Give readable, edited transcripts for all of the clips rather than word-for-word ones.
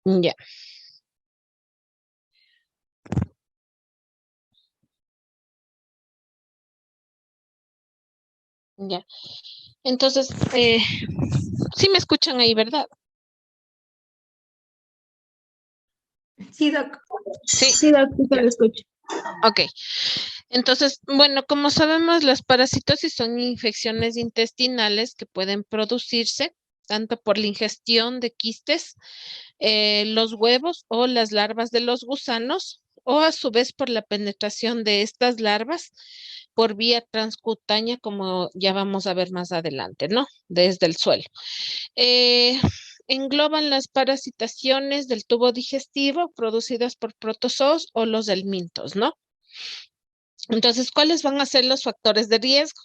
Ya, ya. Entonces, sí me escuchan ahí, ¿verdad? Sí, Doc. Sí, Sí, Doc, sí ya. lo escucho. Ok. Entonces, bueno, como sabemos, las parasitosis son infecciones intestinales que pueden producirse tanto por la ingestión de quistes, los huevos o las larvas de los gusanos, o a su vez por la penetración de estas larvas por vía transcutánea, como ya vamos a ver más adelante, ¿no? Desde el suelo. Eh, Engloban las parasitaciones del tubo digestivo producidas por protozoos o los helmintos, ¿no? Entonces, ¿cuáles van a ser los factores de riesgo?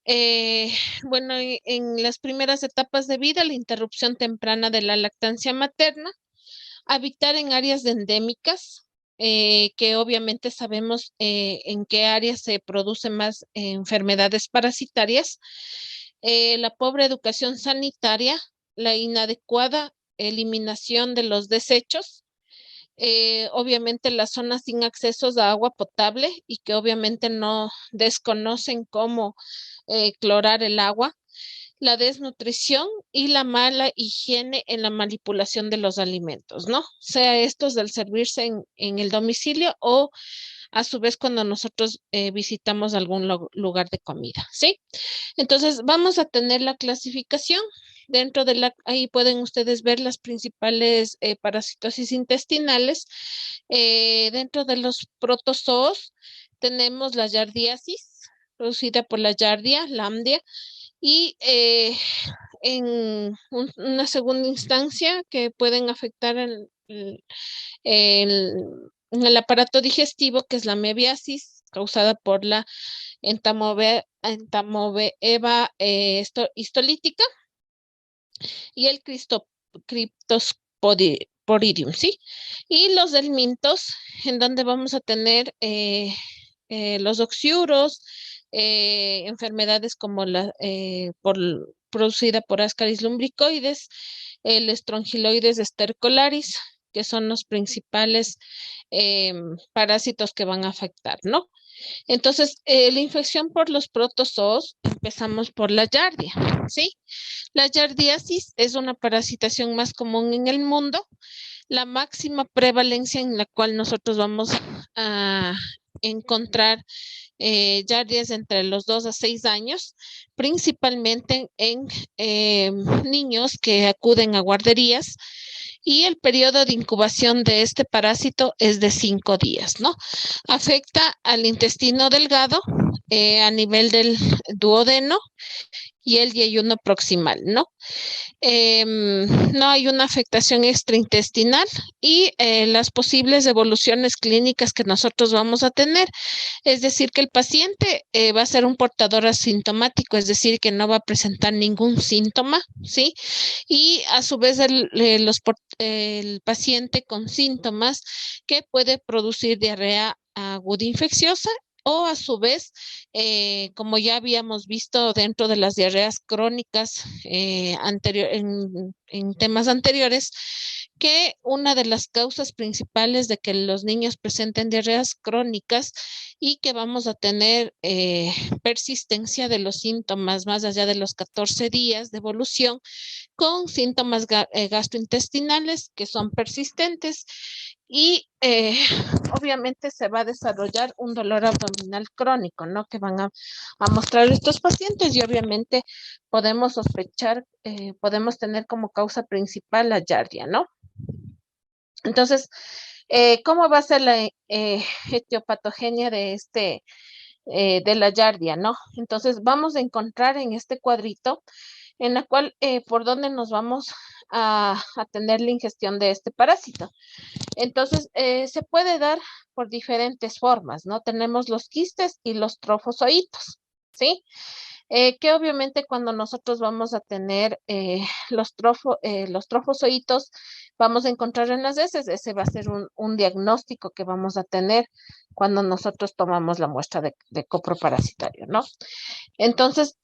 Eh, bueno, en las primeras etapas de vida, la interrupción temprana de la lactancia materna, habitar en áreas endémicas, que obviamente sabemos en qué áreas se producen más enfermedades parasitarias, la pobre educación sanitaria, la inadecuada eliminación de los desechos, obviamente las zonas sin accesos a agua potable y que obviamente no desconocen cómo clorar el agua, la desnutrición y la mala higiene en la manipulación de los alimentos, ¿no? Sea estos del servirse en el domicilio o a su vez cuando nosotros visitamos algún lugar de comida, ¿sí? Entonces vamos a tener la clasificación. Dentro de ahí pueden ustedes ver las principales parasitosis intestinales. Dentro de los protozoos tenemos la yardiasis, producida por la Yardia lambda, y una segunda instancia que pueden afectar en el aparato digestivo, que es la mebiasis, causada por la entamoeba histolítica, y el Cryptosporidium, ¿sí? Y los delmintos, en donde vamos a tener los oxiuros, enfermedades como producida por Ascaris lumbricoides, el Strongyloides stercolaris, que son los principales parásitos que van a afectar, ¿no? Entonces, la infección por los protozoos, empezamos por la Yardia, ¿sí? La yardiasis es una parasitación más común en el mundo. La máxima prevalencia en la cual nosotros vamos a encontrar yardias entre los 2 a 6 años, principalmente en niños que acuden a guarderías, y el periodo de incubación de este parásito es de 5 días, ¿no? Afecta al intestino delgado a nivel del duodeno y el yeyuno proximal, ¿no? No hay una afectación extraintestinal, y las posibles evoluciones clínicas que nosotros vamos a tener, es decir, que el paciente va a ser un portador asintomático, es decir, que no va a presentar ningún síntoma, ¿sí? Y a su vez el paciente con síntomas que puede producir diarrea aguda infecciosa, o a su vez, como ya habíamos visto dentro de las diarreas crónicas en temas anteriores, que una de las causas principales de que los niños presenten diarreas crónicas y que vamos a tener persistencia de los síntomas más allá de los 14 días de evolución, con síntomas gastrointestinales que son persistentes, y obviamente se va a desarrollar un dolor abdominal crónico, ¿no? Que van a mostrar estos pacientes, y obviamente podemos sospechar, podemos tener como causa principal la Yardia, ¿no? Entonces, ¿cómo va a ser la etiopatogenia de la Yardia, ¿no? Entonces, vamos a encontrar en este cuadrito en la cual por dónde nos vamos a tener la ingestión de este parásito. Entonces, se puede dar por diferentes formas, ¿no? Tenemos los quistes y los trofozoitos, ¿sí? Que obviamente cuando nosotros vamos a tener los trofozoitos, vamos a encontrar en las heces. Ese va a ser un diagnóstico que vamos a tener cuando nosotros tomamos la muestra de coproparasitario, ¿no? Entonces,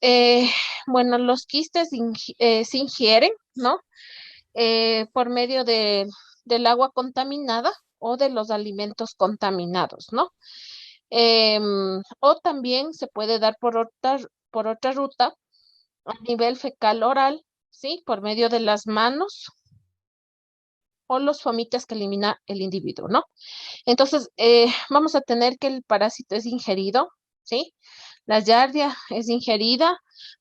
bueno, los quistes se ingieren, ¿no? por medio del agua contaminada o de los alimentos contaminados, ¿no? O también se puede dar por otra ruta a nivel fecal oral, ¿sí? Por medio de las manos o los fomites que elimina el individuo, ¿no? Entonces, vamos a tener que el parásito es ingerido, ¿sí? La yardia es ingerida,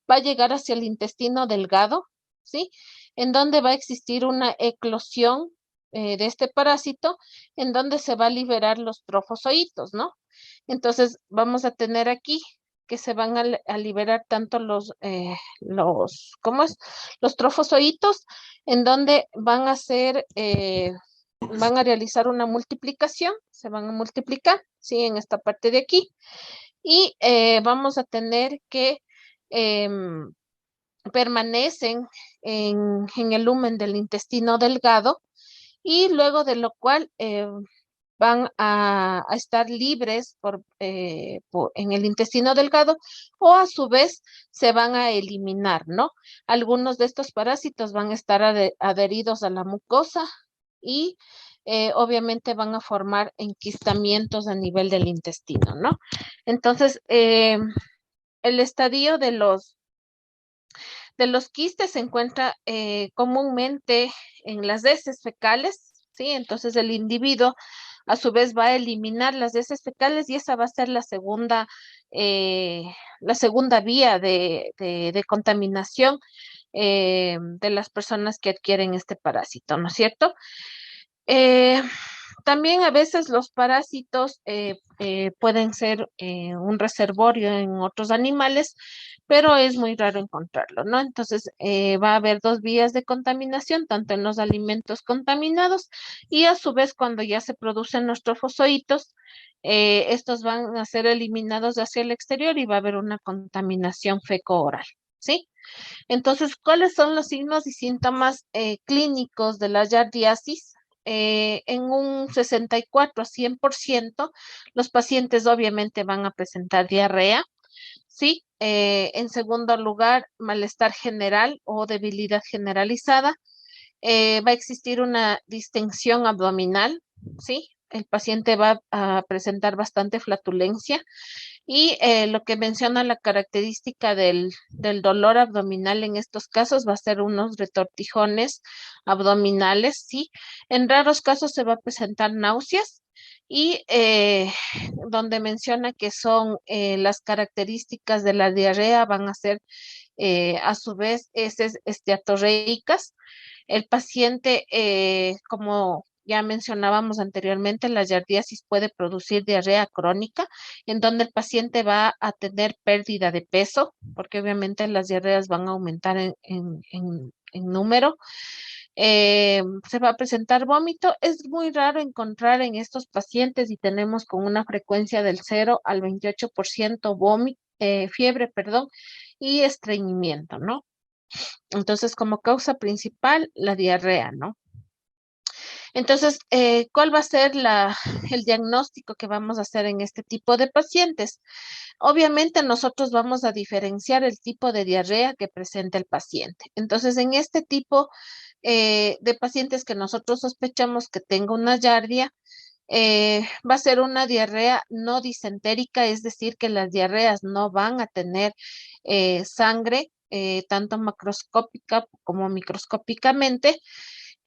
va a llegar hacia el intestino delgado, ¿sí? En donde va a existir una eclosión de este parásito, en donde se va a liberar los trofozoitos, ¿no? Entonces, vamos a tener aquí que se van a liberar tanto ¿cómo es? Los trofozoitos, en donde van a realizar una multiplicación, se van a multiplicar, ¿sí? En esta parte de aquí. Y vamos a tener que em, permanecen en el lumen del intestino delgado y luego de lo cual van a estar libres en el intestino delgado o a su vez se van a eliminar, ¿no? Algunos de estos parásitos van a estar adheridos a la mucosa y obviamente van a formar enquistamientos a nivel del intestino, ¿no? Entonces, el estadio de los quistes se encuentra comúnmente en las heces fecales, ¿sí? Entonces el individuo a su vez va a eliminar las heces fecales y esa va a ser la segunda vía de contaminación de las personas que adquieren este parásito, ¿no es cierto? Eh, También a veces los parásitos pueden ser un reservorio en otros animales, pero es muy raro encontrarlo, ¿no? Entonces va a haber dos vías de contaminación, tanto en los alimentos contaminados y a su vez cuando ya se producen los trofosfoitos, estos van a ser eliminados hacia el exterior y va a haber una contaminación feco-oral, ¿sí? Entonces, ¿cuáles son los signos y síntomas clínicos de la yardiasis? En un 64 a 100%, los pacientes obviamente van a presentar diarrea, ¿sí? En segundo lugar, malestar general o debilidad generalizada. Va a existir una distensión abdominal, ¿sí? El paciente va a presentar bastante flatulencia y lo que menciona la característica del dolor abdominal en estos casos va a ser unos retortijones abdominales, ¿sí? En raros casos se va a presentar náuseas y donde menciona que son las características de la diarrea van a ser a su vez heces esteatorreicas. El paciente, como ya mencionábamos anteriormente, la yardiasis puede producir diarrea crónica, en donde el paciente va a tener pérdida de peso, porque obviamente las diarreas van a aumentar en número. Se va a presentar vómito. Es muy raro encontrar en estos pacientes y tenemos con una frecuencia del 0 al 28% vómito, fiebre, perdón, y estreñimiento, ¿no? Entonces, como causa principal, la diarrea, ¿no? Entonces, ¿cuál va a ser el diagnóstico que vamos a hacer en este tipo de pacientes? Obviamente, nosotros vamos a diferenciar el tipo de diarrea que presenta el paciente. Entonces, en este tipo de pacientes que nosotros sospechamos que tenga una yardia, va a ser una diarrea no disentérica, es decir, que las diarreas no van a tener sangre, tanto macroscópica como microscópicamente.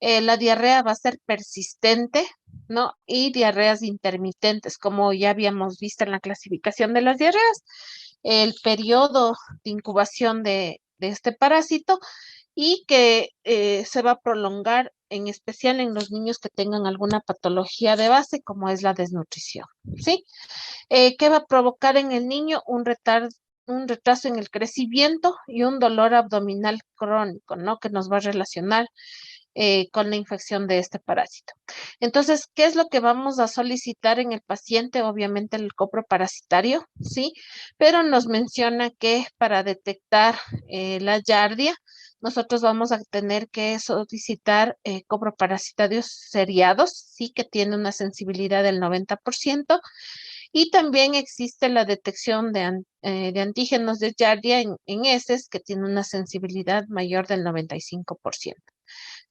La diarrea va a ser persistente, ¿no? Y diarreas intermitentes, como ya habíamos visto en la clasificación de las diarreas, el periodo de incubación de este parásito y que se va a prolongar en especial en los niños que tengan alguna patología de base, como es la desnutrición, ¿sí? ¿Qué va a provocar en el niño? Un retraso en el crecimiento y un dolor abdominal crónico, ¿no? Que nos va a relacionar con la infección de este parásito. Entonces, ¿qué es lo que vamos a solicitar en el paciente? Obviamente el coproparasitario, ¿sí? Pero nos menciona que para detectar la yardia, nosotros vamos a tener que solicitar coproparasitarios seriados, sí, que tiene una sensibilidad del 90%, y también existe la detección de antígenos de yardia en heces que tiene una sensibilidad mayor del 95%.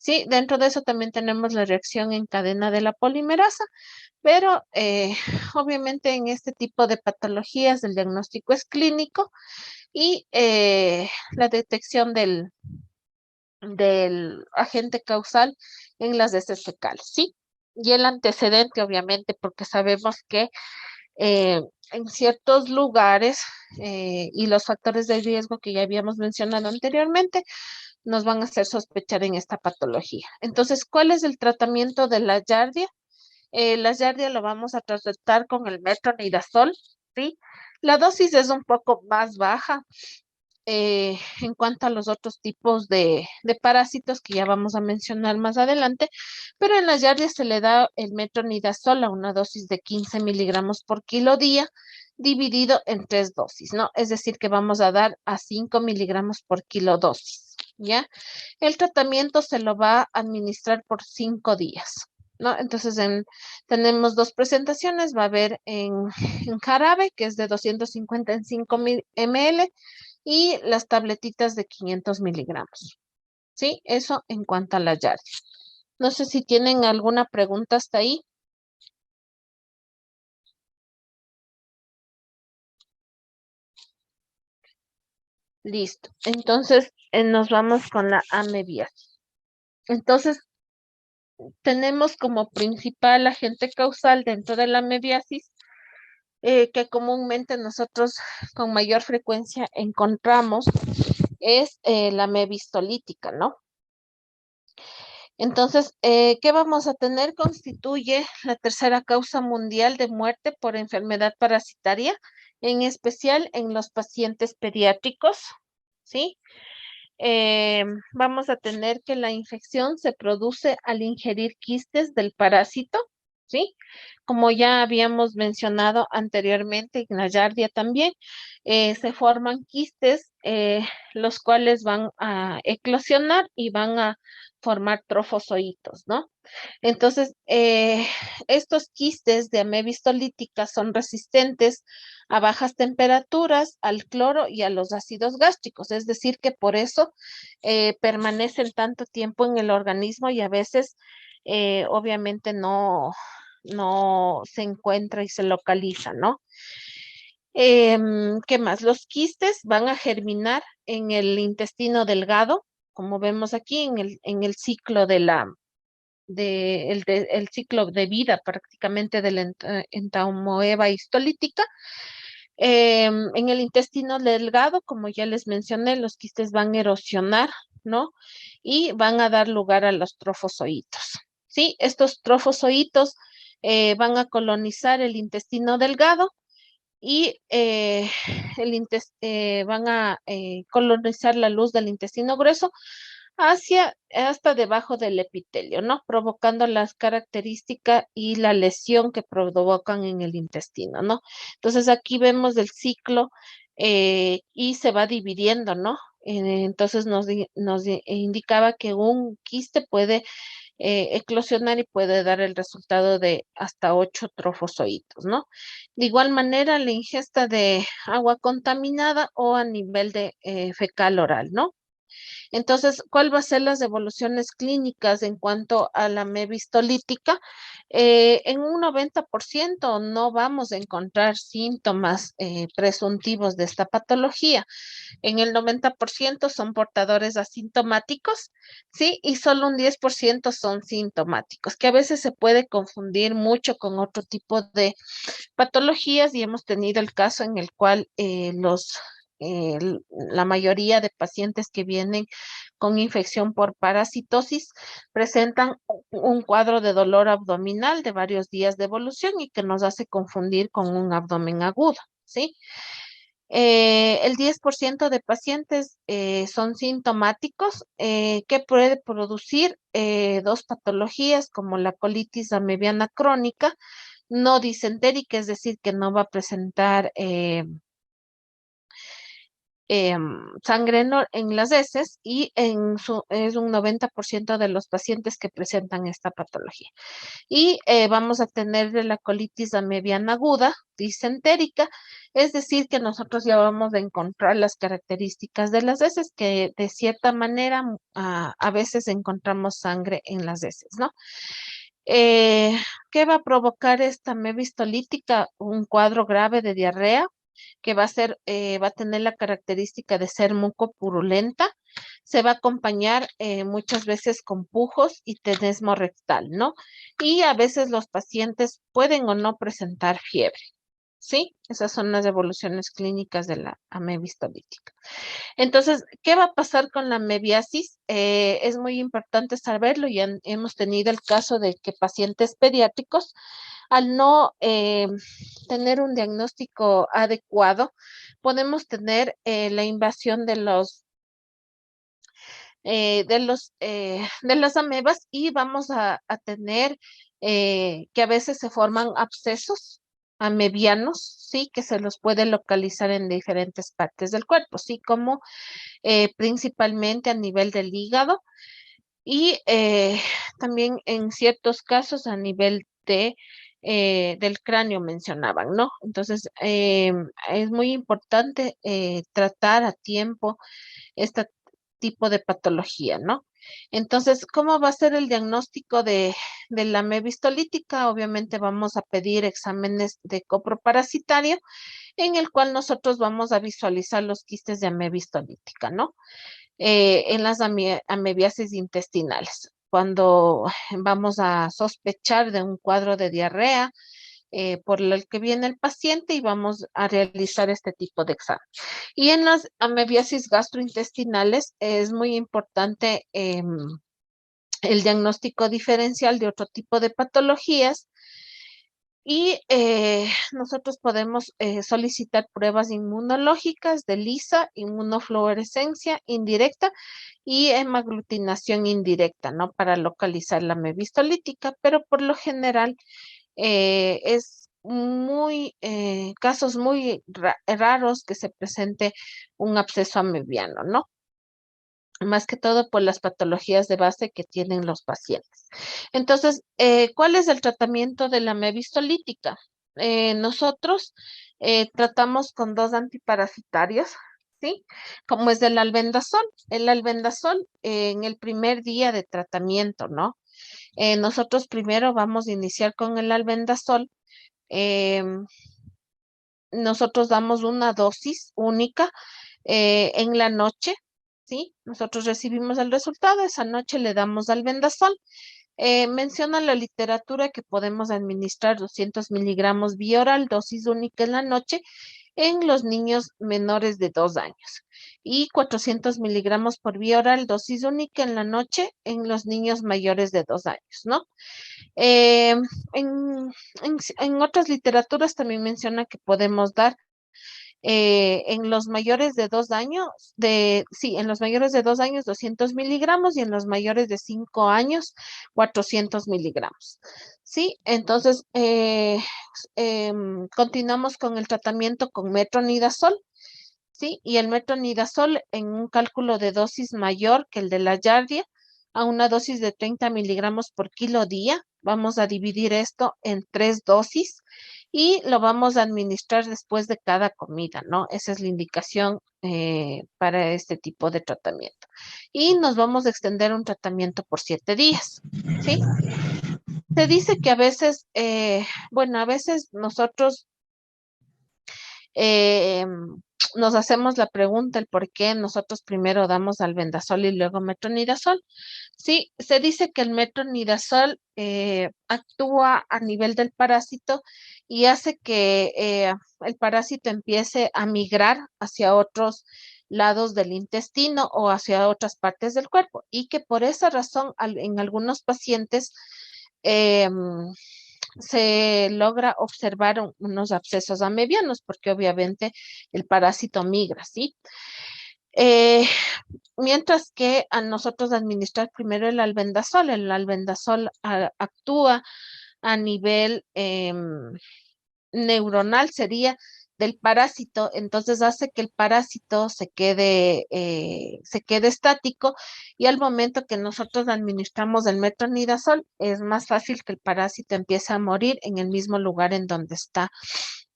Sí, dentro de eso también tenemos la reacción en cadena de la polimerasa, pero obviamente en este tipo de patologías el diagnóstico es clínico y la detección del agente causal en las heces fecales, ¿sí? Y el antecedente, obviamente, porque sabemos que eh, en ciertos lugares y los factores de riesgo que ya habíamos mencionado anteriormente nos van a hacer sospechar en esta patología. Entonces, ¿cuál es el tratamiento de la yardia? La yardia lo vamos a tratar con el metronidazol, ¿sí? La dosis es un poco más baja en cuanto a los otros tipos de parásitos que ya vamos a mencionar más adelante, pero en las yardias se le da el metronidazol a una dosis de 15 miligramos por kilo día, dividido en tres dosis, ¿no? Es decir, que vamos a dar a 5 miligramos por kilo dosis, ¿ya? El tratamiento se lo va a administrar por 5 días. ¿No? Entonces, tenemos dos presentaciones, va a haber en jarabe, que es de 255 ml, y las tabletitas de 500 miligramos. ¿Sí? Eso en cuanto a la yarda. No sé si tienen alguna pregunta hasta ahí. Listo. Entonces, nos vamos con la amebiasis. Entonces, tenemos como principal agente causal dentro de la amebiasis que comúnmente nosotros con mayor frecuencia encontramos es la amebistolítica, ¿no? Entonces, ¿qué vamos a tener? Constituye la tercera causa mundial de muerte por enfermedad parasitaria, en especial en los pacientes pediátricos, ¿sí? Vamos a tener que la infección se produce al ingerir quistes del parásito, ¿sí? Como ya habíamos mencionado anteriormente en la yardia también, se forman quistes, los cuales van a eclosionar y van a formar trofozoitos, ¿no? Entonces, estos quistes de amebistolítica son resistentes a bajas temperaturas, al cloro y a los ácidos gástricos, es decir, que por eso permanecen tanto tiempo en el organismo y a veces, obviamente, no se encuentra y se localiza, ¿no? ¿Qué más? Los quistes van a germinar en el intestino delgado, como vemos aquí en el ciclo el ciclo de vida prácticamente de la entamoeba histolítica. En el intestino delgado, como ya les mencioné, los quistes van a erosionar, ¿no? Y van a dar lugar a los trofozoitos, ¿sí? Estos trofozoitos van a colonizar el intestino delgado y van a colonizar la luz del intestino grueso hasta debajo del epitelio, ¿no? Provocando las características y la lesión que provocan en el intestino, ¿no? Entonces aquí vemos el ciclo y se va dividiendo, ¿no? Entonces indicaba que un quiste puede eclosionar y puede dar el resultado de hasta 8 trofozoitos, ¿no? De igual manera, la ingesta de agua contaminada o a nivel de fecal oral, ¿no? Entonces, ¿cuál va a ser las evoluciones clínicas en cuanto a la mebistolítica? En un 90% no vamos a encontrar síntomas presuntivos de esta patología. En el 90% son portadores asintomáticos, ¿sí? Y solo un 10% son sintomáticos, que a veces se puede confundir mucho con otro tipo de patologías y hemos tenido el caso en el cual la mayoría de pacientes que vienen con infección por parasitosis presentan un cuadro de dolor abdominal de varios días de evolución y que nos hace confundir con un abdomen agudo, ¿sí? El 10% de pacientes son sintomáticos que puede producir dos patologías como la colitis amebiana crónica, no disentérica, es decir, que no va a presentar sangre en las heces y es un 90% de los pacientes que presentan esta patología. Y vamos a tener de la colitis amebiana aguda, disentérica, es decir, que nosotros ya vamos a encontrar las características de las heces, que de cierta manera a veces encontramos sangre en las heces, ¿no? Eh, ¿Qué va a provocar esta amebia histolítica? Un cuadro grave de diarrea que va a tener la característica de ser mucopurulenta. Se va a acompañar muchas veces con pujos y tenesmo rectal, ¿no? Y a veces los pacientes pueden o no presentar fiebre. ¿Sí? Esas son las evoluciones clínicas de la amebia histolítica. Entonces, ¿qué va a pasar con la mebiasis? Es muy importante saberlo. Ya hemos tenido el caso de que pacientes pediátricos, al no tener un diagnóstico adecuado, podemos tener la invasión de las amebas y vamos a tener que a veces se forman abscesos amebianos, sí, que se los puede localizar en diferentes partes del cuerpo, sí, como principalmente a nivel del hígado y también en ciertos casos a nivel del cráneo mencionaban, ¿no? Entonces, es muy importante tratar a tiempo este tipo de patología, ¿no? Entonces, ¿cómo va a ser el diagnóstico de la amebia histolítica? Obviamente vamos a pedir exámenes de coproparasitario en el cual nosotros vamos a visualizar los quistes de amebia histolítica, ¿no? En las amebiasis intestinales. Cuando vamos a sospechar de un cuadro de diarrea por el que viene el paciente y vamos a realizar este tipo de examen. Y en las amebiasis gastrointestinales es muy importante el diagnóstico diferencial de otro tipo de patologías y nosotros podemos solicitar pruebas inmunológicas de lisa, inmunofluorescencia indirecta y hemaglutinación indirecta, ¿no? Para localizar la amebia histolítica, pero por lo general es casos muy raros que se presente un absceso amebiano, ¿no? Más que todo por las patologías de base que tienen los pacientes. Entonces, ¿cuál es el tratamiento de la amebia histolítica? Nosotros tratamos con dos antiparasitarios, ¿sí? Como es el albendazol. El albendazol en el primer día de tratamiento, ¿no? Nosotros primero vamos a iniciar con el albendazol. em, Nosotros damos una dosis única en la noche, ¿sí? Nosotros recibimos el resultado, esa noche le damos albendazol. Menciona la literatura que podemos administrar 200 miligramos vía oral, dosis única en la noche, en los niños menores de 2 años y 400 miligramos por vía oral, dosis única en la noche, en los niños mayores de 2 años, ¿no? Eh, en otras literaturas también menciona que podemos dar en los mayores de 2 años, sí, en los mayores de 2 años 200 miligramos y en los mayores de 5 años 400 miligramos. Sí, entonces continuamos con el tratamiento con metronidazol. Sí, y el metronidazol en un cálculo de dosis mayor que el de la yardia, a una dosis de 30 miligramos por kilo día. Vamos a dividir esto en 3 dosis y lo vamos a administrar después de cada comida, ¿no? Esa es la indicación para este tipo de tratamiento. Y nos vamos a extender un tratamiento por 7 días, ¿sí? Se dice que a veces, bueno, a veces nosotros eh, nos hacemos la pregunta el por qué nosotros primero damos albendazol y luego metronidazol. Sí, se dice que el metronidazol actúa a nivel del parásito y hace que el parásito empiece a migrar hacia otros lados del intestino o hacia otras partes del cuerpo y que por esa razón en algunos pacientes em, se logra observar unos abscesos amebianos, porque obviamente el parásito migra, ¿sí? Eh, Mientras que a nosotros administrar primero el albendazol actúa a nivel neuronal, sería del parásito, entonces hace que el parásito se quede estático y al momento que nosotros administramos el metronidazol, es más fácil que el parásito empiece a morir en el mismo lugar en donde está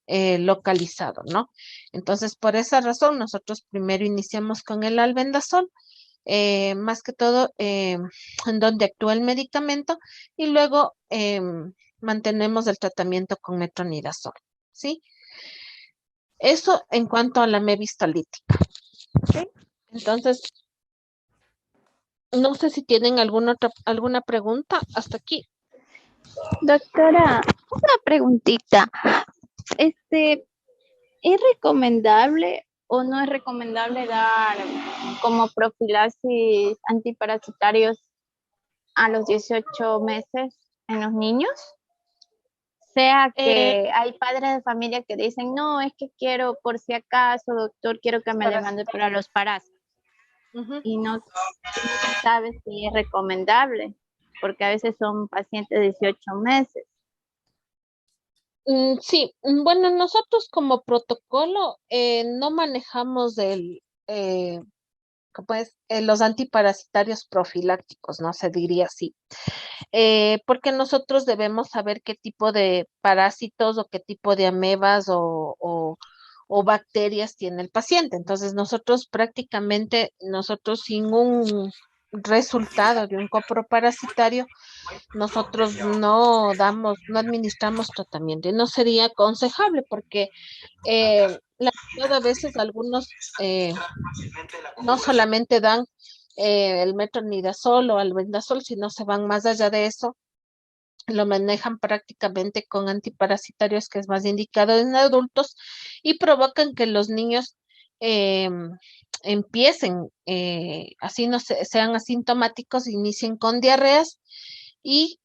localizado, ¿no? Entonces, por esa razón, nosotros primero iniciamos con el albendazol, más que todo en donde actúa el medicamento y luego mantenemos el tratamiento con metronidazol, ¿sí? Eso en cuanto a la mevistolítica, ¿sí? Entonces, no sé si tienen alguna pregunta hasta aquí. Doctora, una preguntita. ¿Es recomendable o no es recomendable dar como profilaxis antiparasitarios a los 18 meses en los niños? Sea Eh, que hay padres de familia que dicen, no, es que quiero, por si acaso, doctor, quiero que me le mande para los parásitos. Ujú. Y no se sabe si es recomendable, porque a veces son pacientes de 18 meses. Sí, bueno, nosotros como protocolo no manejamos los antiparasitarios profilácticos, ¿no? Se diría así. Porque nosotros debemos saber qué tipo de parásitos o qué tipo de amebas o bacterias tiene el paciente. Entonces, nosotros sin un resultado de un coproparasitario, nosotros no administramos tratamiento y no sería aconsejable porque la verdad a veces algunos no solamente dan el metronidazol o albendazol, sino se van más allá de eso, lo manejan prácticamente con antiparasitarios, que es más indicado en adultos, y provocan que los niños eh, empiecen, así no sean asintomáticos, inicien con diarreas y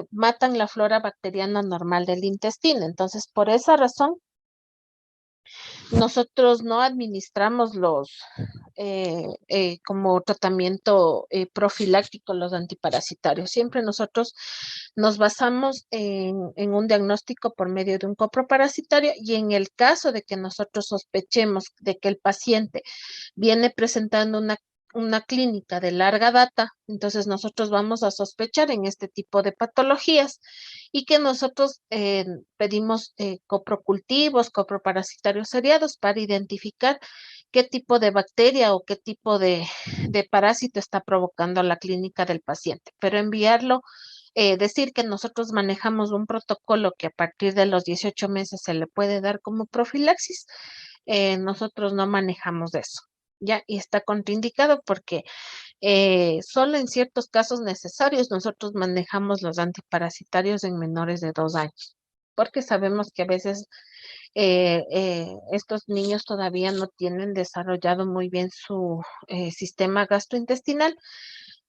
matan la flora bacteriana normal del intestino. Entonces, por esa razón, nosotros no administramos como tratamiento profiláctico los antiparasitarios. Siempre nosotros nos basamos en un diagnóstico por medio de un coproparasitario y en el caso de que nosotros sospechemos de que el paciente viene presentando una clínica de larga data, entonces nosotros vamos a sospechar en este tipo de patologías y que nosotros pedimos coprocultivos, coproparasitarios seriados para identificar qué tipo de bacteria o qué tipo de parásito está provocando la clínica del paciente, pero enviarlo, decir que nosotros manejamos un protocolo que a partir de los 18 meses se le puede dar como profilaxis, nosotros no manejamos eso. Ya, y está contraindicado porque solo en ciertos casos necesarios nosotros manejamos los antiparasitarios en menores de 2 años, porque sabemos que a veces estos niños todavía no tienen desarrollado muy bien su sistema gastrointestinal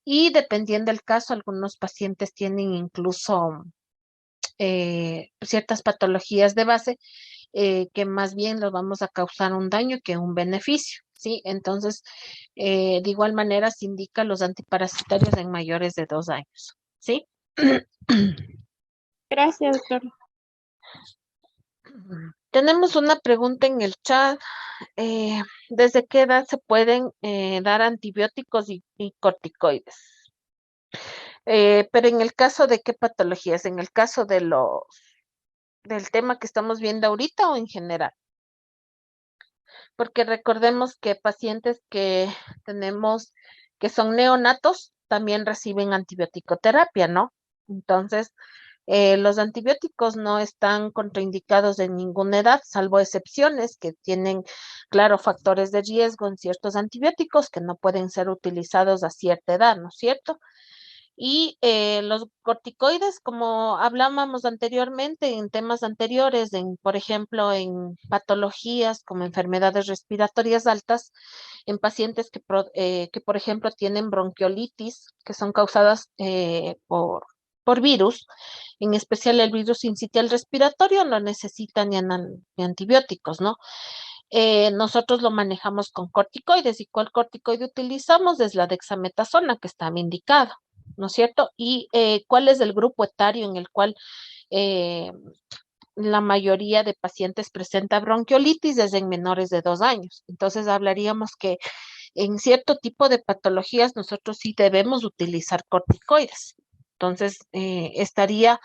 y dependiendo del caso, algunos pacientes tienen incluso ciertas patologías de base que más bien los vamos a causar un daño que un beneficio, ¿sí? Entonces, de igual manera se indica los antiparasitarios en mayores de 2 años, ¿sí? Gracias, doctor. Tenemos una pregunta en el chat. ¿Desde qué edad se pueden dar antibióticos y corticoides? Pero en el caso de qué patologías, en el caso del tema que estamos viendo ahorita o en general, porque recordemos que pacientes que tenemos que son neonatos también reciben antibiótico-terapia, ¿no? Entonces, los antibióticos no están contraindicados en ninguna edad, salvo excepciones que tienen, claro, factores de riesgo en ciertos antibióticos que no pueden ser utilizados a cierta edad, ¿no es cierto? Y los corticoides, como hablábamos anteriormente en temas anteriores, por ejemplo, en patologías como enfermedades respiratorias altas, en pacientes que, por ejemplo, tienen bronquiolitis, que son causadas por virus, en especial el virus sincitial respiratorio, no necesitan ni antibióticos, ¿no? Nosotros lo manejamos con corticoides. ¿Y cuál corticoide utilizamos? Es la dexametasona, que estaba indicado, ¿no es cierto? ¿Y cuál es el grupo etario en el cual eh, la mayoría de pacientes presenta bronquiolitis desde en menores de 2 años. Entonces hablaríamos que en cierto tipo de patologías nosotros sí debemos utilizar corticoides. Entonces, estaría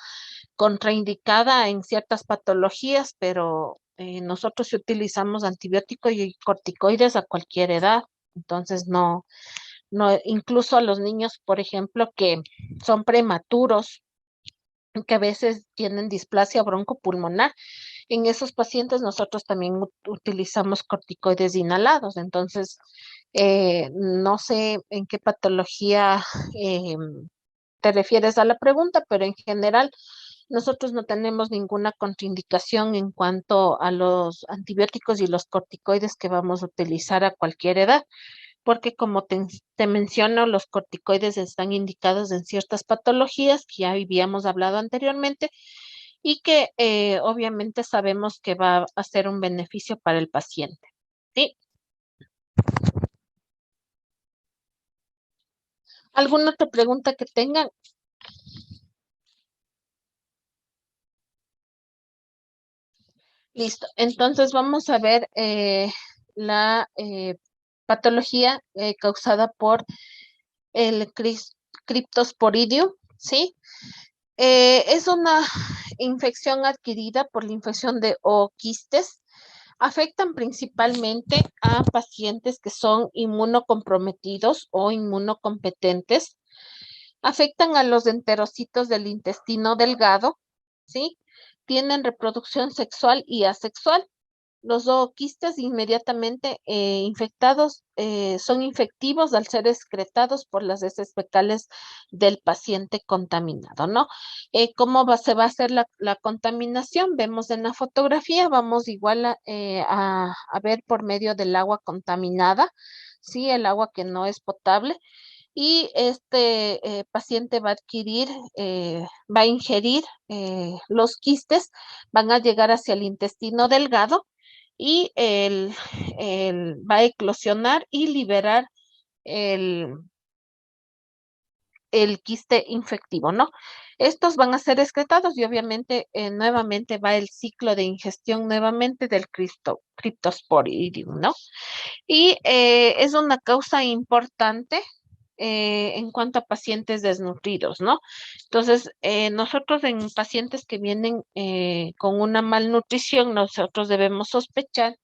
contraindicada en ciertas patologías, pero nosotros sí utilizamos antibióticos y corticoides a cualquier edad. Entonces, no, incluso a los niños, por ejemplo, que son prematuros, que a veces tienen displasia broncopulmonar, en esos pacientes nosotros también utilizamos corticoides inhalados. Entonces, no sé en qué patología te refieres a la pregunta, pero en general nosotros no tenemos ninguna contraindicación en cuanto a los antibióticos y los corticoides que vamos a utilizar a cualquier edad, porque como te menciono, los corticoides están indicados en ciertas patologías que ya habíamos hablado anteriormente y que obviamente sabemos que va a ser un beneficio para el paciente. ¿Sí? ¿Alguna otra pregunta que tengan? Listo. Entonces vamos a ver la patología causada por el Cryptosporidium, ¿sí? Es una infección adquirida por la infección de quistes. Afectan principalmente a pacientes que son inmunocomprometidos o inmunocompetentes. Afectan a los enterocitos del intestino delgado, ¿sí? Tienen reproducción sexual y asexual. Los zooquistes inmediatamente infectados son infectivos al ser excretados por las heces fecales del paciente contaminado, ¿no? Se va a hacer la contaminación? Vemos en la fotografía, vamos igual a ver por medio del agua contaminada, ¿sí? El agua que no es potable. Y este paciente va a adquirir, va a ingerir los quistes, van a llegar hacia el intestino delgado y va a eclosionar y liberar el, el quiste infectivo, ¿no? Estos van a ser excretados y obviamente nuevamente va el ciclo de ingestión nuevamente del Cryptosporidium, ¿no? Y es una causa importante en cuanto a pacientes desnutridos, ¿no? Entonces, nosotros en pacientes que vienen con una malnutrición, nosotros debemos sospechar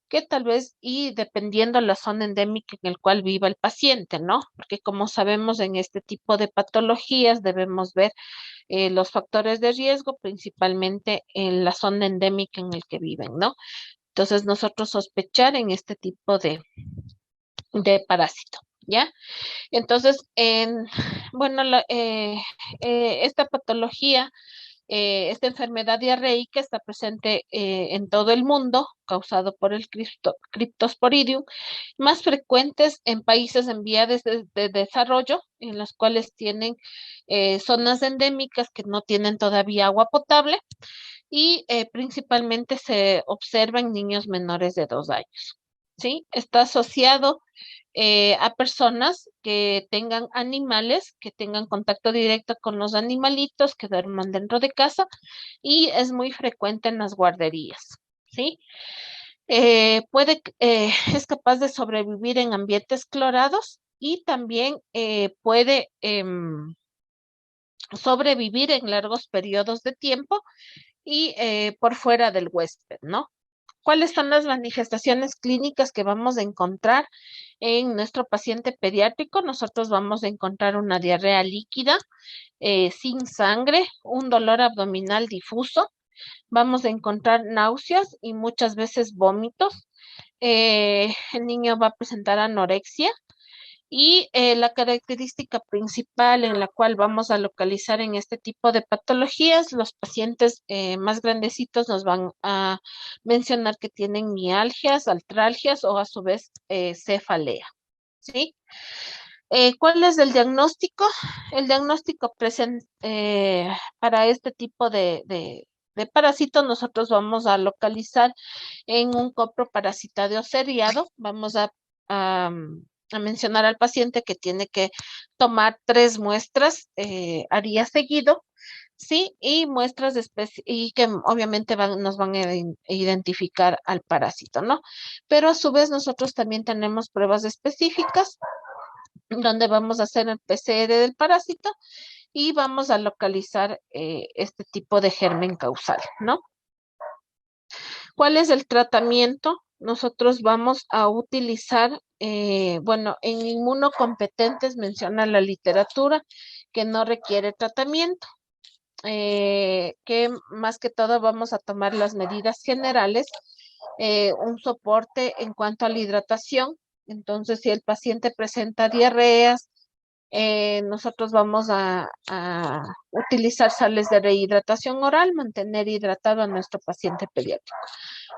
que tal vez, y dependiendo la zona endémica en el cual viva el paciente, ¿no? Porque como sabemos en este tipo de patologías debemos ver los factores de riesgo, principalmente en la zona endémica en el que viven, ¿no? Entonces, nosotros sospechar en este tipo de parásito, ¿ya? Entonces, bueno, esta patología, esta enfermedad diarreica está presente en todo el mundo, causado por el Cryptosporidium, más frecuentes en países en vías de desarrollo, en los cuales tienen zonas endémicas que no tienen todavía agua potable y principalmente se observa en niños menores de 2 años. ¿Sí? Está asociado a personas que tengan animales, que tengan contacto directo con los animalitos, que duerman dentro de casa y es muy frecuente en las guarderías, ¿sí? Es capaz de sobrevivir en ambientes clorados y también puede sobrevivir en largos periodos de tiempo y por fuera del huésped, ¿no? ¿Cuáles son las manifestaciones clínicas que vamos a encontrar en nuestro paciente pediátrico? Nosotros vamos a encontrar una diarrea líquida, sin sangre, un dolor abdominal difuso, vamos a encontrar náuseas y muchas veces vómitos. El niño va a presentar anorexia y la característica principal en la cual vamos a localizar en este tipo de patologías, los pacientes más grandecitos nos van a mencionar que tienen mialgias, artralgias o a su vez cefalea, ¿sí? ¿Cuál es el diagnóstico? El diagnóstico para este tipo de parásito, nosotros vamos a localizar en un coproparasitario seriado, vamos a, a mencionar al paciente que tiene que tomar 3 muestras a día seguido sí, y muestras de y que obviamente nos van a identificar al parásito, ¿no? Pero a su vez nosotros también tenemos pruebas específicas donde vamos a hacer el PCR del parásito y vamos a localizar este tipo de germen causal, ¿no? ¿Cuál es el tratamiento? Nosotros vamos a utilizar, bueno, en inmunocompetentes menciona la literatura que no requiere tratamiento, que más que todo vamos a tomar las medidas generales, un soporte en cuanto a la hidratación. Entonces, si el paciente presenta diarreas, nosotros vamos a utilizar sales de rehidratación oral, mantener hidratado a nuestro paciente pediátrico.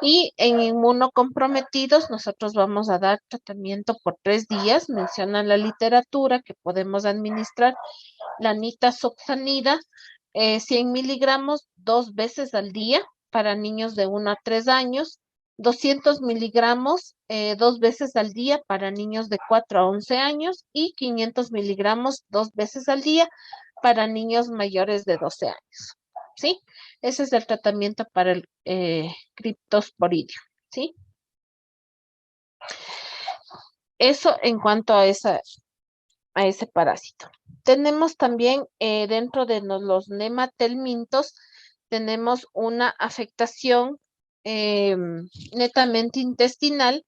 Y en inmunocomprometidos, nosotros vamos a dar tratamiento por 3 días. Menciona la literatura que podemos administrar la nitazoxanida, 100 miligramos 2 veces al día para niños de 1 a 3 años, 200 miligramos 2 veces al día para niños de 4 a 11 años y 500 miligramos 2 veces al día para niños mayores de 12 años. ¿Sí? Ese es el tratamiento para el criptosporidio. ¿Sí? Eso en cuanto a ese parásito. Tenemos también dentro de los nematelmintos, tenemos una afectación netamente intestinal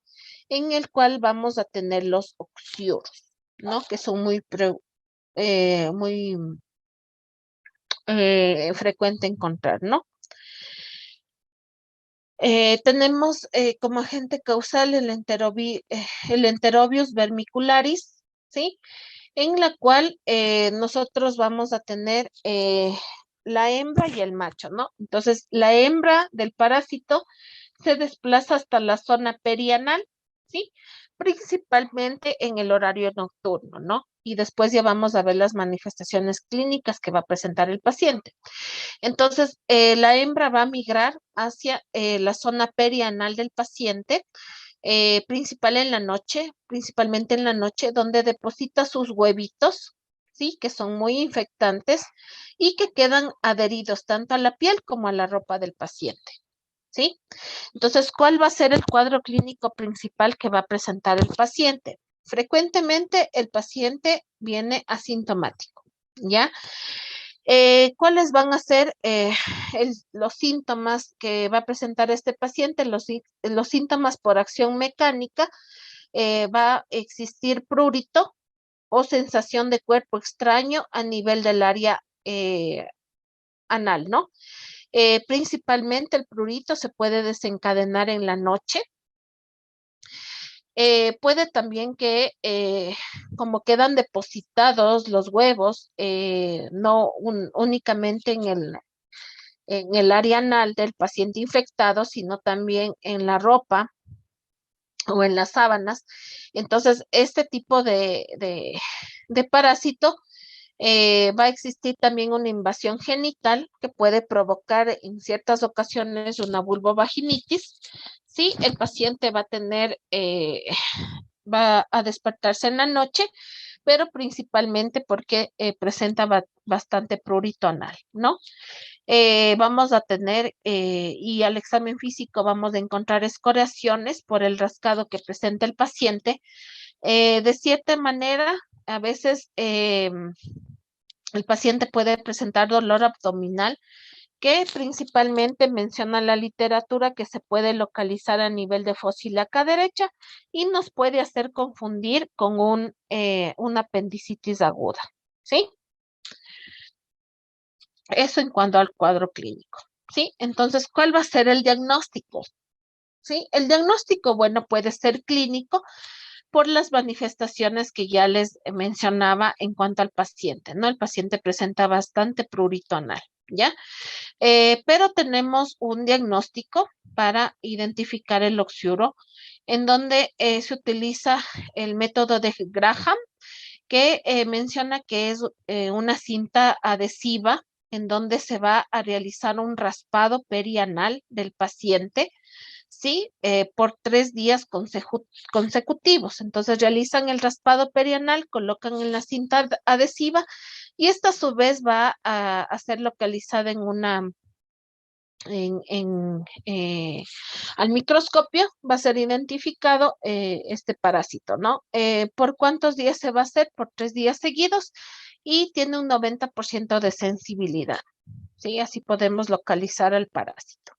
en el cual vamos a tener los oxiuros, ¿no? Que son muy frecuente encontrar, ¿no? Tenemos como agente causal el Enterobius vermicularis, ¿sí? En la cual nosotros vamos a tener la hembra y el macho, ¿no? Entonces, la hembra del parásito se desplaza hasta la zona perianal, ¿sí? Principalmente en el horario nocturno, ¿no? Y después ya vamos a ver las manifestaciones clínicas que va a presentar el paciente. Entonces, la hembra va a migrar hacia la zona perianal del paciente, principalmente en la noche, donde deposita sus huevitos, ¿sí? Que son muy infectantes y que quedan adheridos tanto a la piel como a la ropa del paciente, ¿sí? Entonces, ¿cuál va a ser el cuadro clínico principal que va a presentar el paciente? Frecuentemente el paciente viene asintomático, ¿ya? ¿Cuáles van a ser los síntomas que va a presentar este paciente? Los síntomas por acción mecánica, va a existir prurito o sensación de cuerpo extraño a nivel del área anal, ¿no? Principalmente el prurito se puede desencadenar en la noche. Puede también que, como quedan depositados los huevos, no únicamente en el área anal del paciente infectado, sino también en la ropa o en las sábanas. Entonces, este tipo de parásito va a existir también una invasión genital que puede provocar en ciertas ocasiones una vulvovaginitis. Sí, el paciente va a despertarse en la noche, pero principalmente porque presenta bastante prurito anal, ¿no? Vamos a tener, y al examen físico vamos a encontrar escoriaciones por el rascado que presenta el paciente. De cierta manera, a veces el paciente puede presentar dolor abdominal, que principalmente menciona la literatura que se puede localizar a nivel de fósilaca derecha y nos puede hacer confundir con una apendicitis aguda, ¿sí? Eso en cuanto al cuadro clínico, ¿sí? Entonces, ¿cuál va a ser el diagnóstico? ¿Sí? El diagnóstico, bueno, puede ser clínico por las manifestaciones que ya les mencionaba en cuanto al paciente, ¿no? El paciente presenta bastante prurito anal, ¿ya? Pero tenemos un diagnóstico para identificar el oxiuro, en donde se utiliza el método de Graham, que menciona que es una cinta adhesiva en donde se va a realizar un raspado perianal del paciente, ¿sí? Por 3 días consecutivos. Entonces realizan el raspado perianal, colocan en la cinta adhesiva y esta a su vez va a ser localizada en al microscopio, va a ser identificado este parásito, ¿no? ¿Por cuántos días se va a hacer? Por 3 días seguidos y tiene un 90% de sensibilidad, ¿sí? Así podemos localizar al parásito.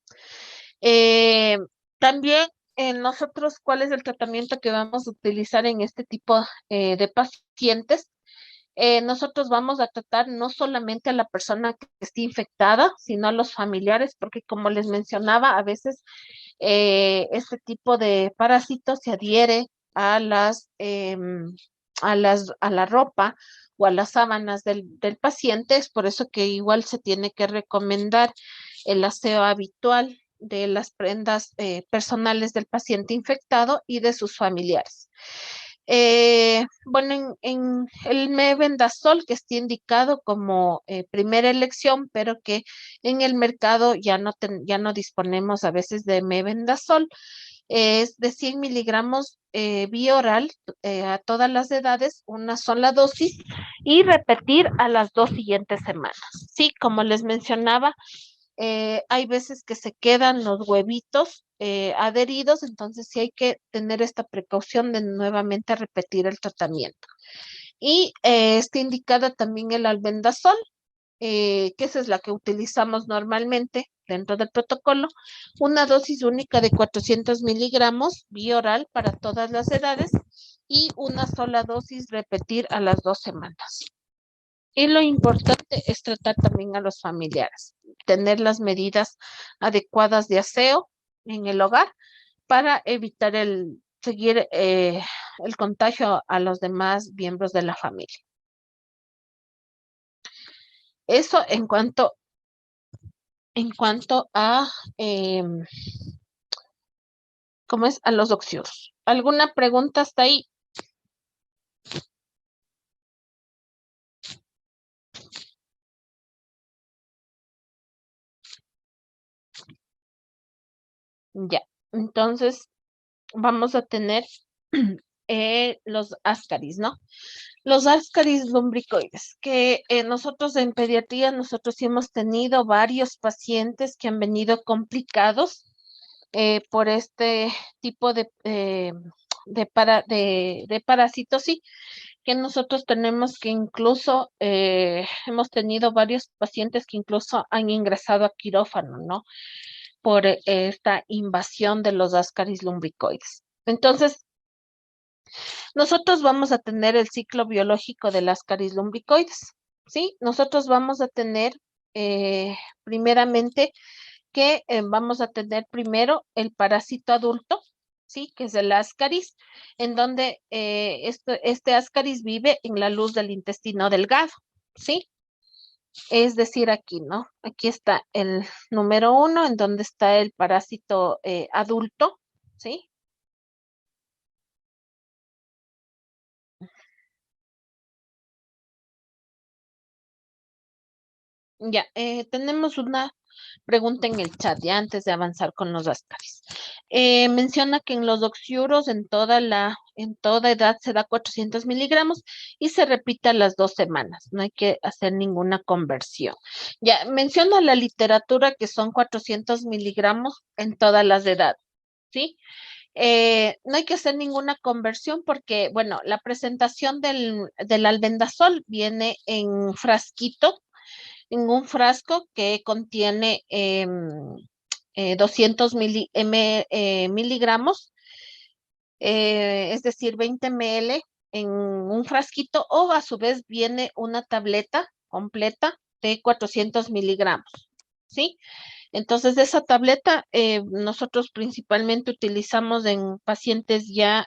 Eh, También nosotros, ¿cuál es el tratamiento que vamos a utilizar en este tipo de pacientes? Nosotros vamos a tratar no solamente a la persona que esté infectada, sino a los familiares, porque como les mencionaba, a veces este tipo de parásitos se adhiere a a la ropa o a las sábanas del paciente. Es por eso que igual se tiene que recomendar el aseo habitual de las prendas personales del paciente infectado y de sus familiares. Bueno, en el mebendazol, que está indicado como primera elección, pero que en el mercado ya no disponemos a veces de mebendazol, es de 100 miligramos vía oral a todas las edades, una sola dosis y repetir a las 2 siguientes semanas. Sí, como les mencionaba, hay veces que se quedan los huevitos adheridos, entonces sí hay que tener esta precaución de nuevamente repetir el tratamiento. Y está indicada también el albendazol, que esa es la que utilizamos normalmente dentro del protocolo, una dosis única de 400 miligramos vía oral para todas las edades y una sola dosis repetir a las 2 semanas. Y lo importante es tratar también a los familiares, tener las medidas adecuadas de aseo en el hogar para evitar seguir el contagio a los demás miembros de la familia. Eso en cuanto a ¿cómo es? A los oxiuros. ¿Alguna pregunta hasta ahí? Ya. Entonces, vamos a tener los ascaris, ¿no? Los ascaris lumbricoides, que nosotros en pediatría, nosotros sí hemos tenido varios pacientes que han venido complicados por este tipo de parásitos, sí, que nosotros tenemos que incluso, hemos tenido varios pacientes que incluso han ingresado a quirófano, ¿no? Por esta invasión de los ascaris lumbricoides. Entonces, nosotros vamos a tener el ciclo biológico de las ascaris lumbricoides, ¿sí? Nosotros vamos a tener, primeramente, que vamos a tener primero el parásito adulto, ¿sí? Que es el ascaris, en donde este ascaris vive en la luz del intestino delgado, ¿sí? Es decir, aquí, ¿no? Aquí está el número 1, en donde está el parásito adulto, ¿sí? Ya, tenemos una pregunta en el chat ya antes de avanzar con los ascaris. Menciona que en los oxiuros en toda edad se da 400 miligramos y se repite a las 2 semanas. No hay que hacer ninguna conversión. Ya, menciona la literatura que son 400 miligramos en todas las edades, ¿sí? No hay que hacer ninguna conversión porque, bueno, la presentación del albendazol viene en frasquito, en un frasco que contiene 200 miligramos, es decir, 20 ml en un frasquito, o a su vez viene una tableta completa de 400 miligramos, ¿sí? Entonces, esa tableta nosotros principalmente utilizamos en pacientes ya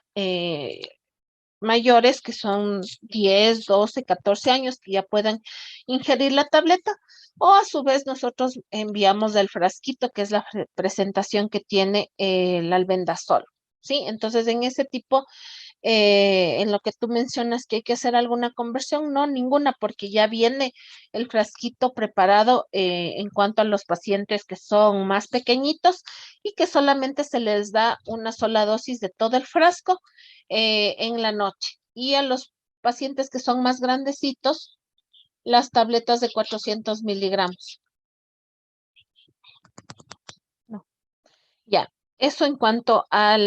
mayores, que son 10, 12, 14 años, que ya puedan ingerir la tableta, o a su vez nosotros enviamos el frasquito, que es la presentación que tiene el albendazol, ¿sí? Entonces, en ese tipo, en lo que tú mencionas que hay que hacer alguna conversión, no, ninguna, porque ya viene el frasquito preparado en cuanto a los pacientes que son más pequeñitos y que solamente se les da una sola dosis de todo el frasco en la noche. Y a los pacientes que son más grandecitos, las tabletas de 400 miligramos. No. Ya, eso en cuanto a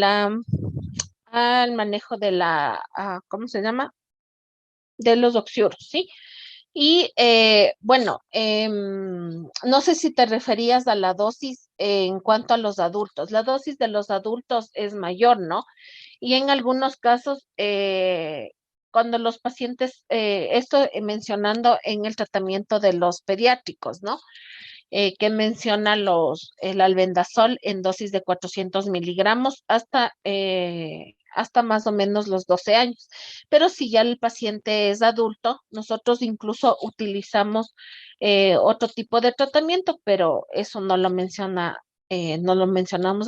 al manejo de ¿cómo se llama? De los oxiuros, ¿sí? Y bueno, no sé si te referías a la dosis en cuanto a los adultos. La dosis de los adultos es mayor, ¿no? Y en algunos casos, cuando los pacientes, esto mencionando en el tratamiento de los pediátricos, ¿no? Que menciona el albendazol en dosis de 400 miligramos hasta más o menos los 12 años. Pero si ya el paciente es adulto, nosotros incluso utilizamos otro tipo de tratamiento, pero eso no lo mencionamos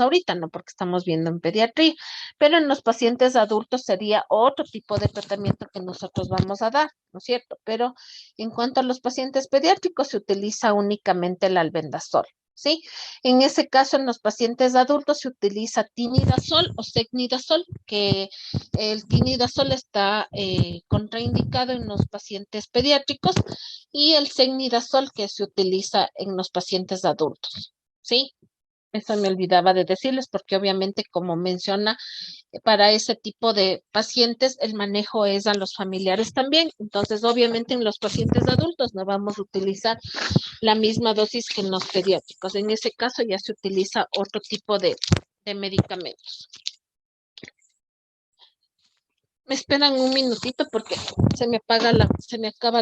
ahorita, ¿no? Porque estamos viendo en pediatría, pero en los pacientes adultos sería otro tipo de tratamiento que nosotros vamos a dar, ¿no es cierto? Pero en cuanto a los pacientes pediátricos, se utiliza únicamente el albendazol, ¿sí? En ese caso, en los pacientes adultos se utiliza tinidazol o secnidazol, que el tinidazol está contraindicado en los pacientes pediátricos y el secnidazol que se utiliza en los pacientes adultos, ¿sí? Eso me olvidaba de decirles porque obviamente como menciona, para ese tipo de pacientes el manejo es a los familiares también. Entonces, obviamente en los pacientes adultos no vamos a utilizar la misma dosis que en los pediátricos. En ese caso ya se utiliza otro tipo de medicamentos. Me esperan un minutito porque se me acaba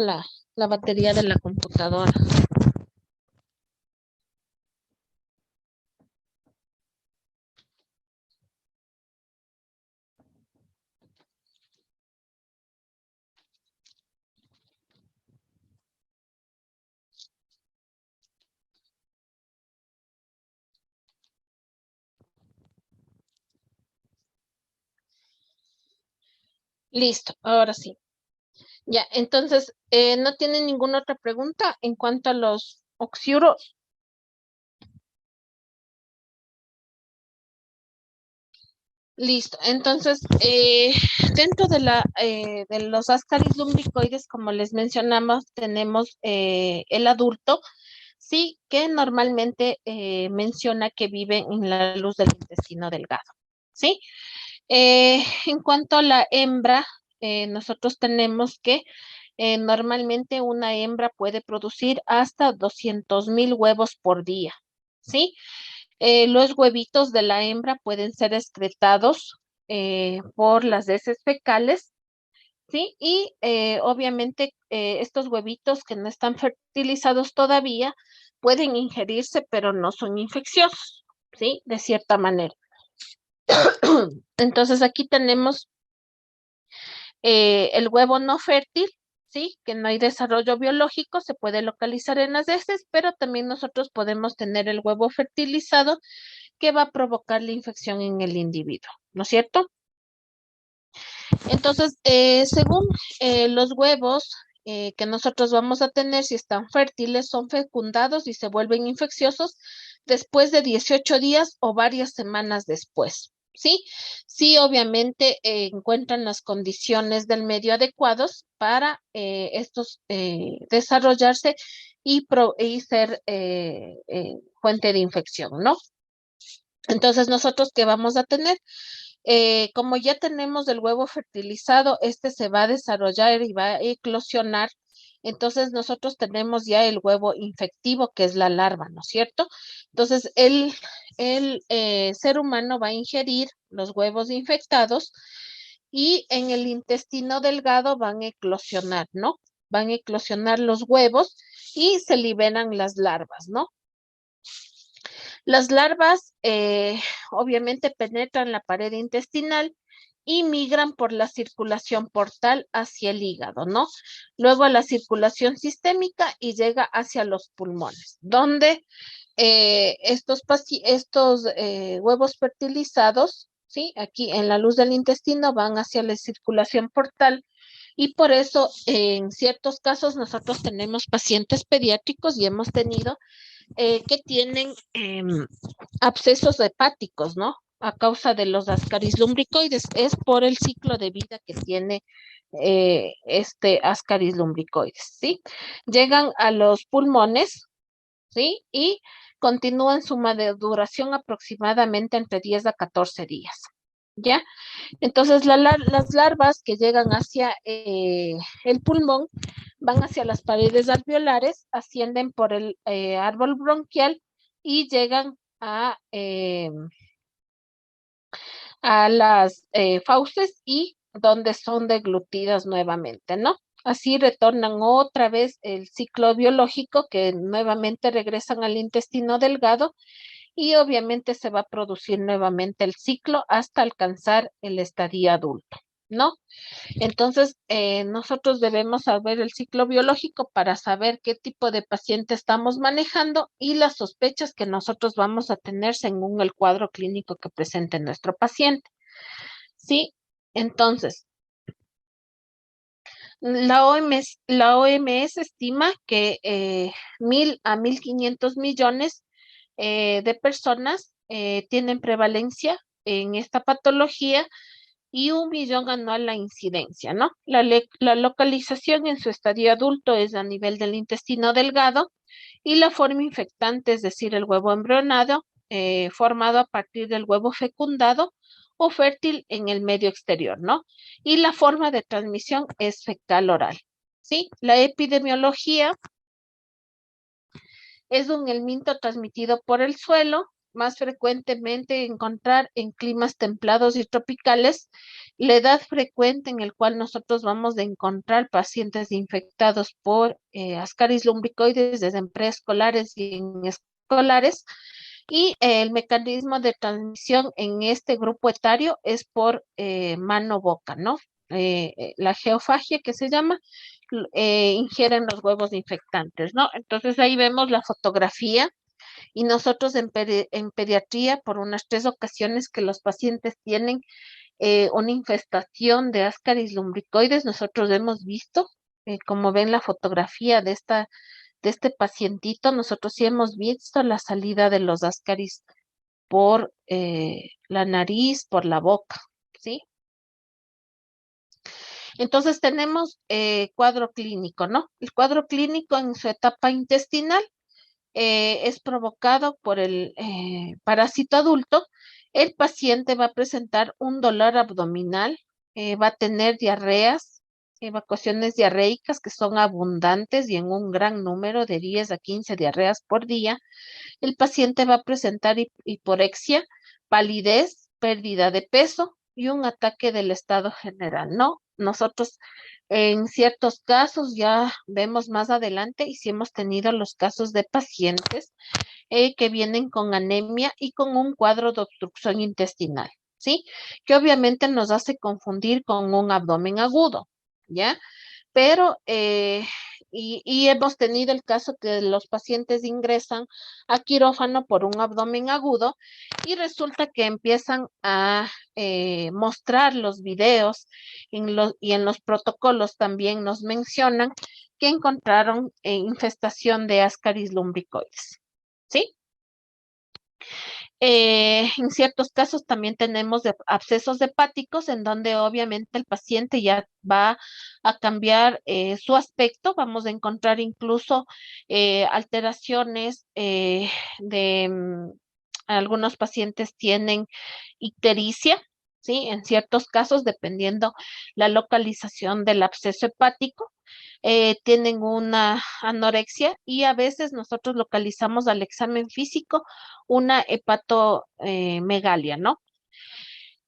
la batería de la computadora. Listo, ahora sí. Ya, entonces, ¿no tienen ninguna otra pregunta en cuanto a los oxiuros? Listo, entonces, dentro de los ascaris lumbricoides, como les mencionamos, tenemos el adulto, sí, que normalmente menciona que vive en la luz del intestino delgado, ¿sí? En cuanto a la hembra, nosotros tenemos que normalmente una hembra puede producir hasta 200,000 huevos por día, ¿sí? Los huevitos de la hembra pueden ser excretados por las heces fecales, ¿sí? Y obviamente estos huevitos que no están fertilizados todavía pueden ingerirse, pero no son infecciosos, ¿sí? De cierta manera. Entonces aquí tenemos el huevo no fértil, ¿sí? Que no hay desarrollo biológico, se puede localizar en las heces, pero también nosotros podemos tener el huevo fertilizado que va a provocar la infección en el individuo, ¿no es cierto? Entonces, según los huevos que nosotros vamos a tener, si están fértiles, son fecundados y se vuelven infecciosos después de 18 días o varias semanas después. ¿Sí? Sí, obviamente encuentran las condiciones del medio adecuados para estos desarrollarse y ser fuente de infección, ¿no? Entonces, nosotros, ¿qué vamos a tener? Como ya tenemos el huevo fertilizado, este se va a desarrollar y va a eclosionar. Entonces nosotros tenemos ya el huevo infectivo, que es la larva, ¿no es cierto? Entonces el ser humano va a ingerir los huevos infectados y en el intestino delgado van a eclosionar, ¿no? Van a eclosionar los huevos y se liberan las larvas, ¿no? Las larvas obviamente penetran la pared intestinal y migran por la circulación portal hacia el hígado, ¿no? Luego a la circulación sistémica y llega hacia los pulmones, donde estos huevos fertilizados, ¿sí? Aquí en la luz del intestino van hacia la circulación portal y por eso en ciertos casos nosotros tenemos pacientes pediátricos y hemos tenido que tienen abscesos hepáticos, ¿no? a causa de los Ascaris lumbricoides, es por el ciclo de vida que tiene este Ascaris lumbricoides, ¿sí? Llegan a los pulmones, ¿sí? Y continúan su maduración aproximadamente entre 10 a 14 días, ¿ya? Entonces, las larvas que llegan hacia el pulmón van hacia las paredes alveolares, ascienden por el árbol bronquial y llegan a las fauces y donde son deglutidas nuevamente, ¿no? Así retornan otra vez el ciclo biológico que nuevamente regresan al intestino delgado y obviamente se va a producir nuevamente el ciclo hasta alcanzar el estadio adulto, ¿no? Entonces, nosotros debemos saber el ciclo biológico para saber qué tipo de paciente estamos manejando y las sospechas que nosotros vamos a tener según el cuadro clínico que presente nuestro paciente. Sí, entonces, la OMS estima que 1.000 a 1.500 millones de personas tienen prevalencia en esta patología y 1 millón anual la incidencia, ¿no? La localización en su estadio adulto es a nivel del intestino delgado y la forma infectante, es decir, el huevo embrionado, formado a partir del huevo fecundado o fértil en el medio exterior, ¿no? Y la forma de transmisión es fecal oral, ¿sí? La epidemiología es un helminto transmitido por el suelo, más frecuentemente encontrar en climas templados y tropicales, la edad frecuente en el cual nosotros vamos a encontrar pacientes infectados por Ascaris lumbricoides desde en preescolares y en escolares, y el mecanismo de transmisión en este grupo etario es por mano-boca, ¿no? La geofagia que se llama, ingieren los huevos infectantes, ¿no? Entonces ahí vemos la fotografía y nosotros en pediatría por unas 3 ocasiones que los pacientes tienen una infestación de Ascaris lumbricoides, nosotros hemos visto, como ven la fotografía de este pacientito, nosotros sí hemos visto la salida de los Ascaris por la nariz, por la boca, ¿sí? Entonces tenemos cuadro clínico, ¿no? El cuadro clínico en su etapa intestinal es provocado por el parásito adulto. El paciente va a presentar un dolor abdominal, va a tener diarreas, evacuaciones diarreicas que son abundantes y en un gran número de 10 a 15 diarreas por día. El paciente va a presentar hiporexia, palidez, pérdida de peso y un ataque del estado general, ¿no? Nosotros en ciertos casos ya vemos más adelante y si hemos tenido los casos de pacientes que vienen con anemia y con un cuadro de obstrucción intestinal, ¿sí? Que obviamente nos hace confundir con un abdomen agudo, ¿ya? Pero, y hemos tenido el caso que los pacientes ingresan a quirófano por un abdomen agudo y resulta que empiezan a mostrar los videos y en los protocolos también nos mencionan que encontraron infestación de Ascaris lumbricoides, ¿sí? En ciertos casos también tenemos abscesos hepáticos en donde obviamente el paciente ya va a cambiar su aspecto. Vamos a encontrar incluso alteraciones algunos pacientes tienen ictericia, ¿sí? En ciertos casos, dependiendo la localización del absceso hepático tienen una anorexia y a veces nosotros localizamos al examen físico una hepatomegalia, ¿no?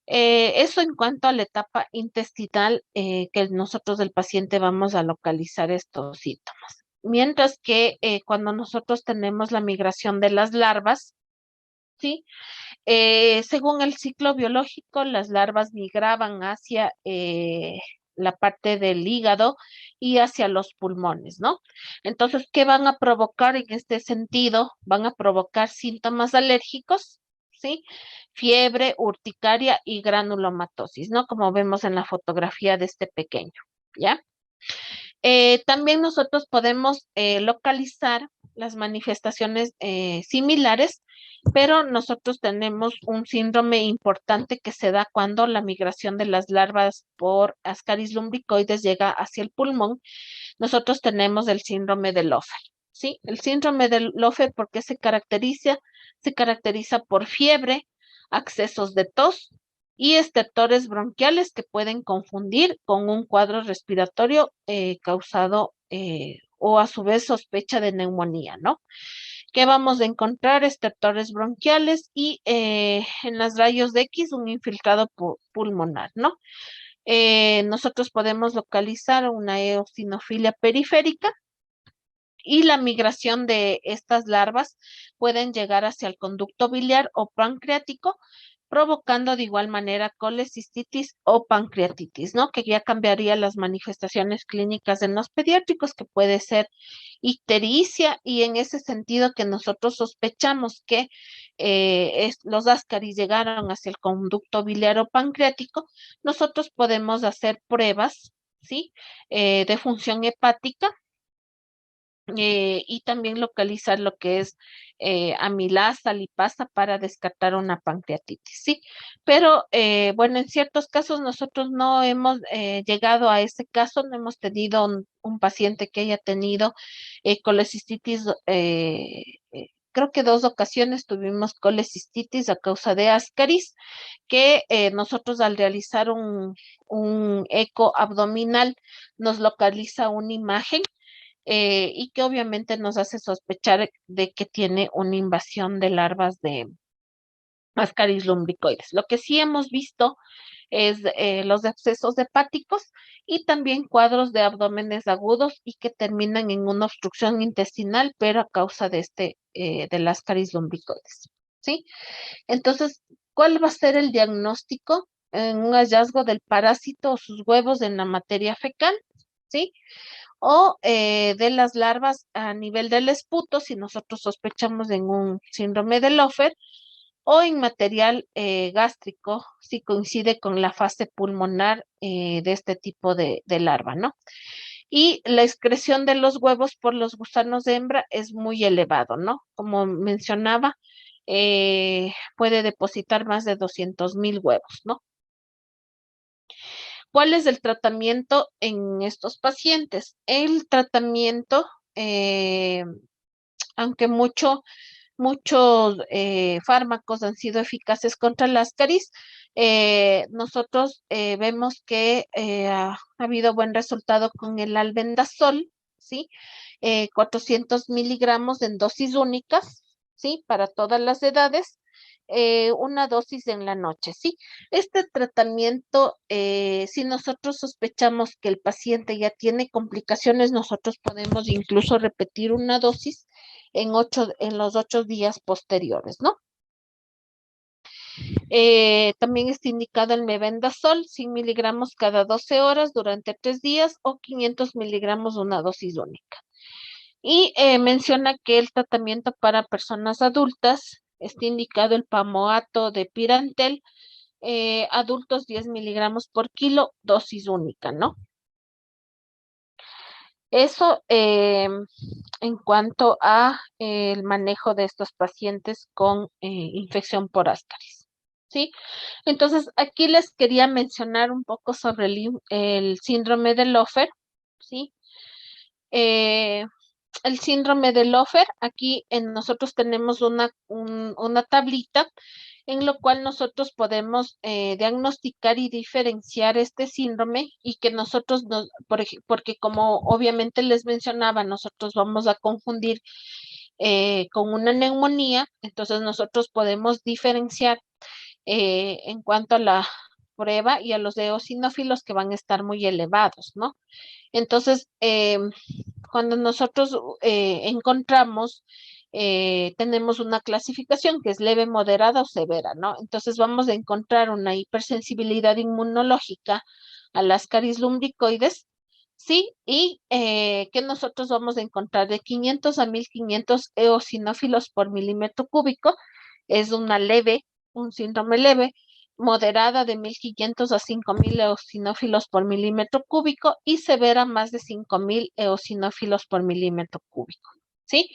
Eso en cuanto a la etapa intestinal que nosotros del paciente vamos a localizar estos síntomas. Mientras que cuando nosotros tenemos la migración de las larvas, ¿sí? Según el ciclo biológico, las larvas migraban hacia la parte del hígado y hacia los pulmones, ¿no? Entonces, ¿qué van a provocar en este sentido? Van a provocar síntomas alérgicos, ¿sí? Fiebre, urticaria y granulomatosis, ¿no? Como vemos en la fotografía de este pequeño, ¿ya? También nosotros podemos localizar las manifestaciones similares, pero nosotros tenemos un síndrome importante que se da cuando la migración de las larvas por Ascaris lumbricoides llega hacia el pulmón. Nosotros tenemos el síndrome de Lofer, ¿sí? El síndrome de Lofer, ¿por qué se caracteriza? Se caracteriza por fiebre, accesos de tos y estertores bronquiales que pueden confundir con un cuadro respiratorio causado o a su vez sospecha de neumonía, ¿no? ¿Qué vamos a encontrar? Estertores bronquiales y en las rayos de X un infiltrado pulmonar, ¿no? Nosotros podemos localizar una eosinofilia periférica y la migración de estas larvas pueden llegar hacia el conducto biliar o pancreático, provocando de igual manera colecistitis o pancreatitis, ¿no? Que ya cambiaría las manifestaciones clínicas en los pediátricos, que puede ser ictericia, y en ese sentido que nosotros sospechamos que los ascaris llegaron hacia el conducto biliar o pancreático, nosotros podemos hacer pruebas, ¿sí? De función hepática y también localizar lo que es amilasa, lipasa para descartar una pancreatitis, ¿sí? Pero bueno, en ciertos casos nosotros no hemos llegado a ese caso, no hemos tenido un paciente que haya tenido colecistitis, creo que 2 ocasiones tuvimos colecistitis a causa de ascaris, que nosotros al realizar un eco abdominal nos localiza una imagen y que obviamente nos hace sospechar de que tiene una invasión de larvas de Ascaris lumbricoides. Lo que sí hemos visto es los abscesos hepáticos y también cuadros de abdómenes agudos y que terminan en una obstrucción intestinal, pero a causa de del Ascaris lumbricoides, ¿sí? Entonces, ¿cuál va a ser el diagnóstico en un hallazgo del parásito o sus huevos en la materia fecal? ¿Sí? O de las larvas a nivel del esputo, si nosotros sospechamos en un síndrome de Lofer, o en material gástrico, si coincide con la fase pulmonar de este tipo de larva, ¿no? Y la excreción de los huevos por los gusanos de hembra es muy elevado, ¿no? Como mencionaba, puede depositar más de 200,000 huevos, ¿no? ¿Cuál es el tratamiento en estos pacientes? El tratamiento, aunque muchos fármacos han sido eficaces contra el ascaris, nosotros vemos que ha habido buen resultado con el albendazol, ¿sí? 400 miligramos en dosis únicas, ¿sí? Para todas las edades, una dosis en la noche, ¿sí? Este tratamiento, si nosotros sospechamos que el paciente ya tiene complicaciones, nosotros podemos incluso repetir una dosis en los 8 días posteriores, ¿no? También está indicado el mebendazol, 100 miligramos cada 12 horas durante 3 días o 500 miligramos una dosis única. Y menciona que el tratamiento para personas adultas está indicado el pamoato de pirantel, adultos 10 miligramos por kilo, dosis única, ¿no? Eso en cuanto a el manejo de estos pacientes con infección por ascaris, ¿sí? Entonces, aquí les quería mencionar un poco sobre el síndrome de Lofer, ¿sí? Eh, el síndrome de Lofer, aquí nosotros tenemos una tablita en lo cual nosotros podemos diagnosticar y diferenciar este síndrome y que nosotros, porque como obviamente les mencionaba, nosotros vamos a confundir con una neumonía, entonces nosotros podemos diferenciar en cuanto a la prueba y a los eosinófilos que van a estar muy elevados, ¿no? Entonces, cuando nosotros encontramos, tenemos una clasificación que es leve, moderada o severa, ¿no? Entonces vamos a encontrar una hipersensibilidad inmunológica a las caries lumbricoides, ¿sí? Y que nosotros vamos a encontrar de 500 a 1500 eosinófilos por milímetro cúbico, es una leve, un síndrome leve, moderada de 1500 a 5000 eosinófilos por milímetro cúbico y severa más de 5000 eosinófilos por milímetro cúbico, ¿sí?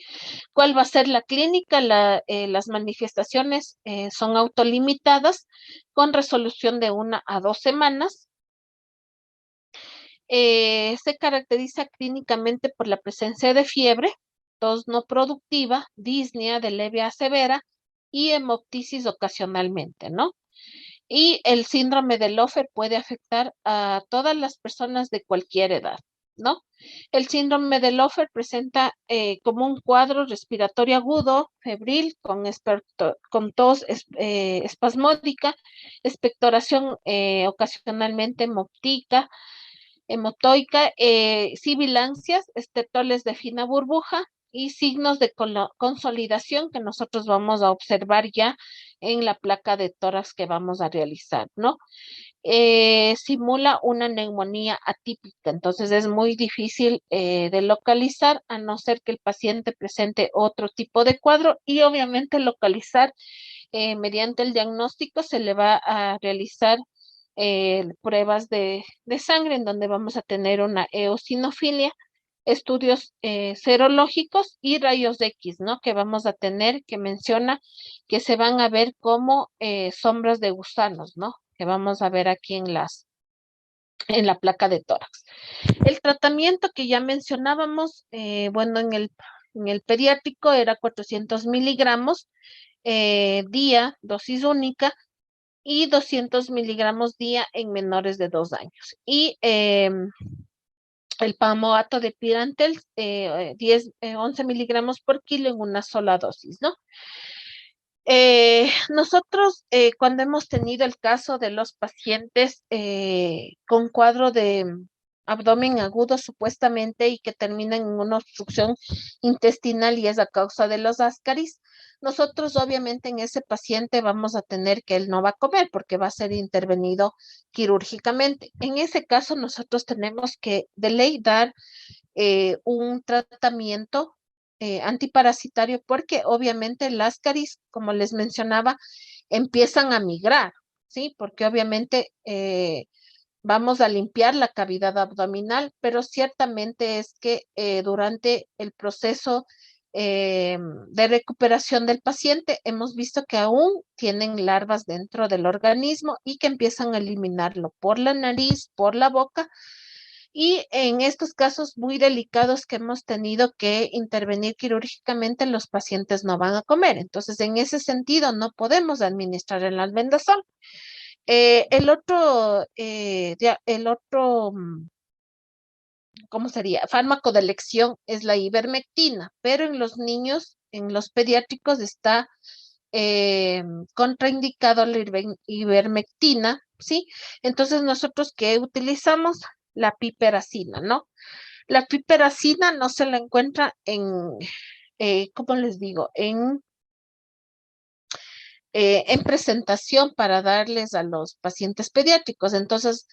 ¿Cuál va a ser la clínica? Las manifestaciones son autolimitadas con resolución de 1 a 2 semanas. Se caracteriza clínicamente por la presencia de fiebre, tos no productiva, disnea de leve a severa y hemoptisis ocasionalmente, ¿no? Y el síndrome de Lofer puede afectar a todas las personas de cualquier edad, ¿no? El síndrome de Lofer presenta como un cuadro respiratorio agudo, febril, con tos espasmódica, expectoración ocasionalmente hemotoica, sibilancias, estetoles de fina burbuja y signos de consolidación que nosotros vamos a observar ya en la placa de tórax que vamos a realizar, ¿no? Simula una neumonía atípica, entonces es muy difícil de localizar a no ser que el paciente presente otro tipo de cuadro y obviamente localizar mediante el diagnóstico se le va a realizar pruebas de sangre en donde vamos a tener una eosinofilia, estudios serológicos y rayos X, ¿no? Que vamos a tener, que menciona que se van a ver como sombras de gusanos, ¿no? Que vamos a ver aquí en la placa de tórax. El tratamiento que ya mencionábamos, bueno, en el pediátrico era 400 miligramos día, dosis única, y 200 miligramos día en menores de 2 años. Y el pamoato de Pirantel, 11 miligramos por kilo en una sola dosis, ¿no? Nosotros, cuando hemos tenido el caso de los pacientes con cuadro de abdomen agudo supuestamente y que terminan en una obstrucción intestinal y es a causa de los ascaris, nosotros obviamente en ese paciente vamos a tener que él no va a comer porque va a ser intervenido quirúrgicamente. En ese caso nosotros tenemos que de ley dar un tratamiento antiparasitario porque obviamente las caries, como les mencionaba, empiezan a migrar, ¿sí? Porque obviamente vamos a limpiar la cavidad abdominal, pero ciertamente es que durante el proceso de recuperación del paciente hemos visto que aún tienen larvas dentro del organismo y que empiezan a eliminarlo por la nariz, por la boca y en estos casos muy delicados que hemos tenido que intervenir quirúrgicamente, los pacientes no van a comer. Entonces, en ese sentido, no podemos administrar el albendazol. ¿Cómo sería? Fármaco de elección es la ivermectina, pero en los niños, en los pediátricos está eh, contraindicado la ivermectina, ¿sí? Entonces nosotros ¿qué utilizamos? La piperacina, ¿no? La piperacina no se la encuentra ¿cómo les digo? En presentación para darles a los pacientes pediátricos. Entonces,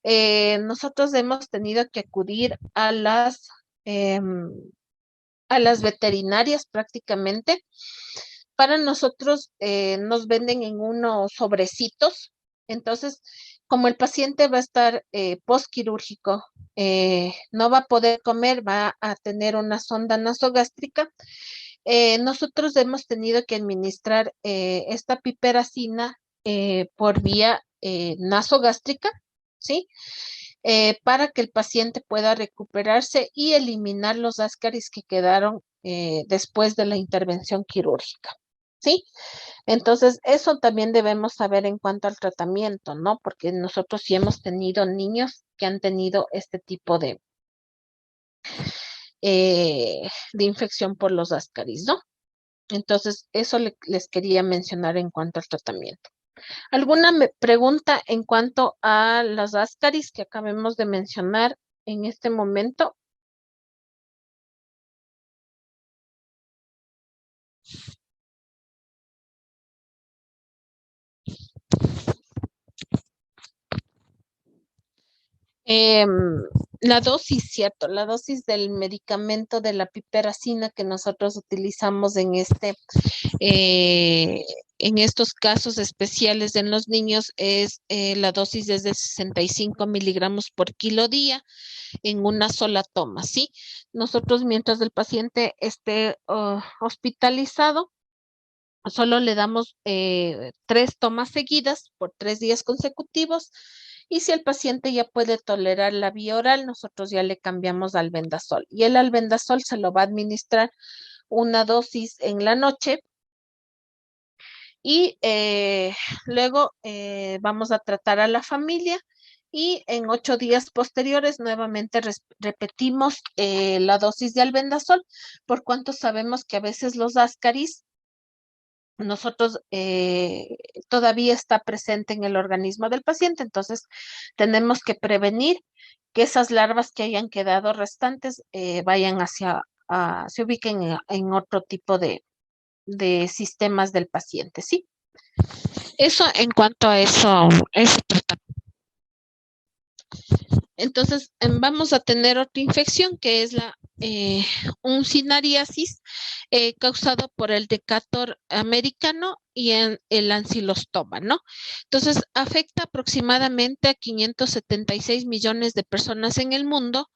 nosotros hemos tenido que acudir em, a las veterinarias prácticamente. Para nosotros nos venden en unos sobrecitos. Entonces, como el paciente va a estar postquirúrgico, no va a poder comer, va a tener una sonda nasogástrica. Nosotros hemos tenido que administrar esta piperacina por vía nasogástrica, ¿sí? Para que el paciente pueda recuperarse y eliminar los ascaris que quedaron después de la intervención quirúrgica, ¿sí? Entonces, eso también debemos saber en cuanto al tratamiento, ¿no? Porque nosotros sí hemos tenido niños que han tenido este tipo de infección por los ascaris, ¿no? Entonces, eso les quería mencionar en cuanto al tratamiento. ¿Alguna pregunta en cuanto a las ascaris que acabemos de mencionar en este momento? Em, la dosis, cierto, la dosis del medicamento de la piperacina que nosotros utilizamos eh, en estos casos especiales en los niños es la dosis es de 65 miligramos por kilo día en una sola toma, ¿sí? Nosotros, mientras el paciente esté hospitalizado, solo le damos 3 tomas seguidas por 3 días consecutivos. Y si el paciente ya puede tolerar la vía oral, nosotros ya le cambiamos al albendazol. Y el albendazol se lo va a administrar una dosis en la noche y luego vamos a tratar a la familia y en 8 días posteriores nuevamente repetimos la dosis de albendazol, por cuanto sabemos que a veces los ascaris nosotros todavía está presente en el organismo del paciente, entonces tenemos que prevenir que esas larvas que hayan quedado restantes vayan se ubiquen en otro tipo de sistemas del paciente, ¿sí? Eso en cuanto a ese tratamiento. Entonces, vamos a tener otra infección que es la uncinariasis causado por el Decator americano y el ancilostoma, ¿no? Entonces, afecta aproximadamente a 576 millones de personas en el mundo.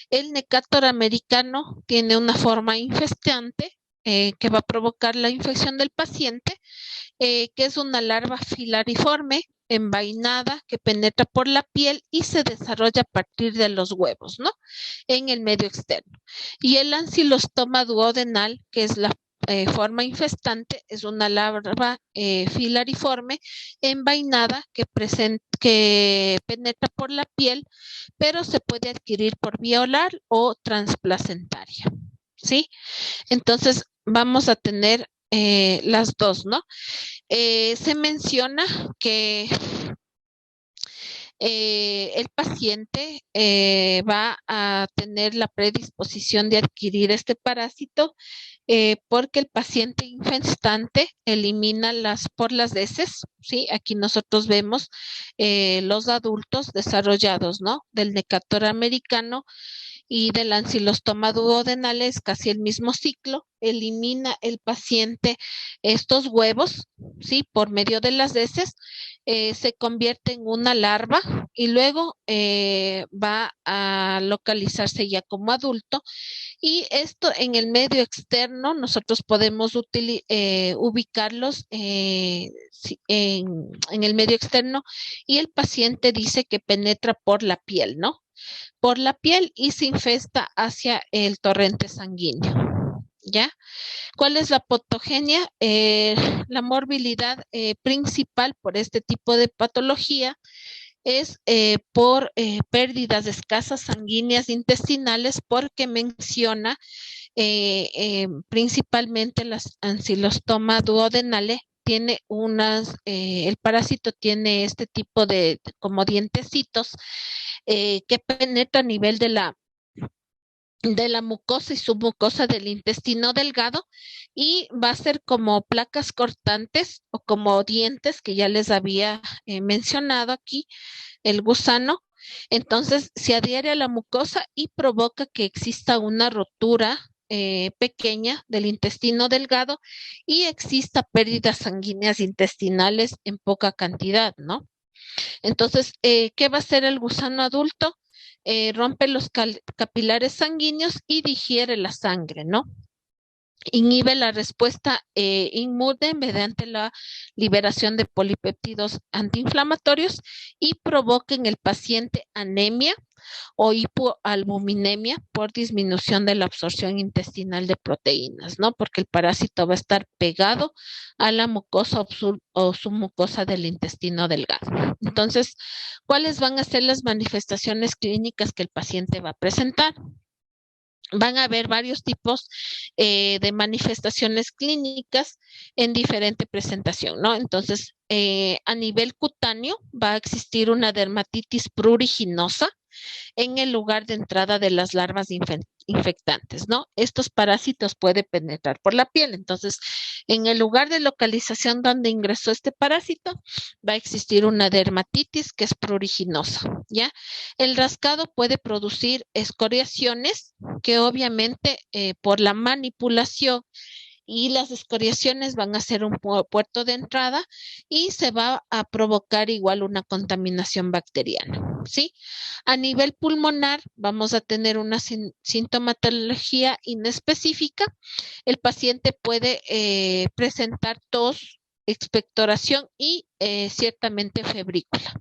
El Decator americano tiene una forma infestante que va a provocar la infección del paciente, que es una larva filariforme envainada que penetra por la piel y se desarrolla a partir de los huevos, ¿no? En el medio externo. Y el ancilostoma duodenal, que es la forma infestante, es una larva filariforme envainada que penetra por la piel, pero se puede adquirir por vía oral o transplacentaria, ¿sí? Entonces, vamos a tener las dos, ¿no? Se menciona que el paciente va a tener la predisposición de adquirir este parásito porque el paciente infestante elimina por las heces, ¿sí? Aquí nosotros vemos los adultos desarrollados, ¿no? Del Decator americano y del ancilostoma duodenales, casi el mismo ciclo, elimina el paciente estos huevos, ¿sí? Por medio de las heces, se convierte en una larva y luego va a localizarse ya como adulto. Y esto en el medio externo, nosotros podemos ubicarlos en el medio externo y el paciente dice que penetra por la piel, ¿no? Por la piel y se infesta hacia el torrente sanguíneo. ¿Ya? ¿Cuál es la patogenia? La morbilidad principal por este tipo de patología es por pérdidas escasas sanguíneas intestinales, porque menciona principalmente las ancilostoma duodenale. El parásito tiene este tipo de como dientecitos que penetra a nivel de la mucosa y submucosa del intestino delgado y va a ser como placas cortantes o como dientes que ya les había mencionado aquí, el gusano. Entonces se adhiere a la mucosa y provoca que exista una rotura pequeña del intestino delgado y exista pérdidas sanguíneas intestinales en poca cantidad, ¿no? Entonces, ¿qué va a hacer el gusano adulto? Rompe los capilares sanguíneos y digiere la sangre, ¿no? Inhibe la respuesta inmune mediante la liberación de polipéptidos antiinflamatorios y provoca en el paciente anemia o hipoalbuminemia por disminución de la absorción intestinal de proteínas, ¿no? Porque el parásito va a estar pegado a la mucosa o submucosa del intestino delgado. Entonces, ¿cuáles van a ser las manifestaciones clínicas que el paciente va a presentar? Van a haber varios tipos de manifestaciones clínicas en diferente presentación, ¿no? Entonces, a nivel cutáneo va a existir una dermatitis pruriginosa en el lugar de entrada de las larvas infectantes, ¿no? Estos parásitos pueden penetrar por la piel. Entonces, en el lugar de localización donde ingresó este parásito, va a existir una dermatitis que es pruriginosa, ¿ya? El rascado puede producir escoriaciones que obviamente por la manipulación y las escoriaciones van a ser un puerto de entrada y se va a provocar igual una contaminación bacteriana, ¿sí? A nivel pulmonar vamos a tener una sintomatología inespecífica. El paciente puede presentar tos, expectoración y ciertamente febrícula.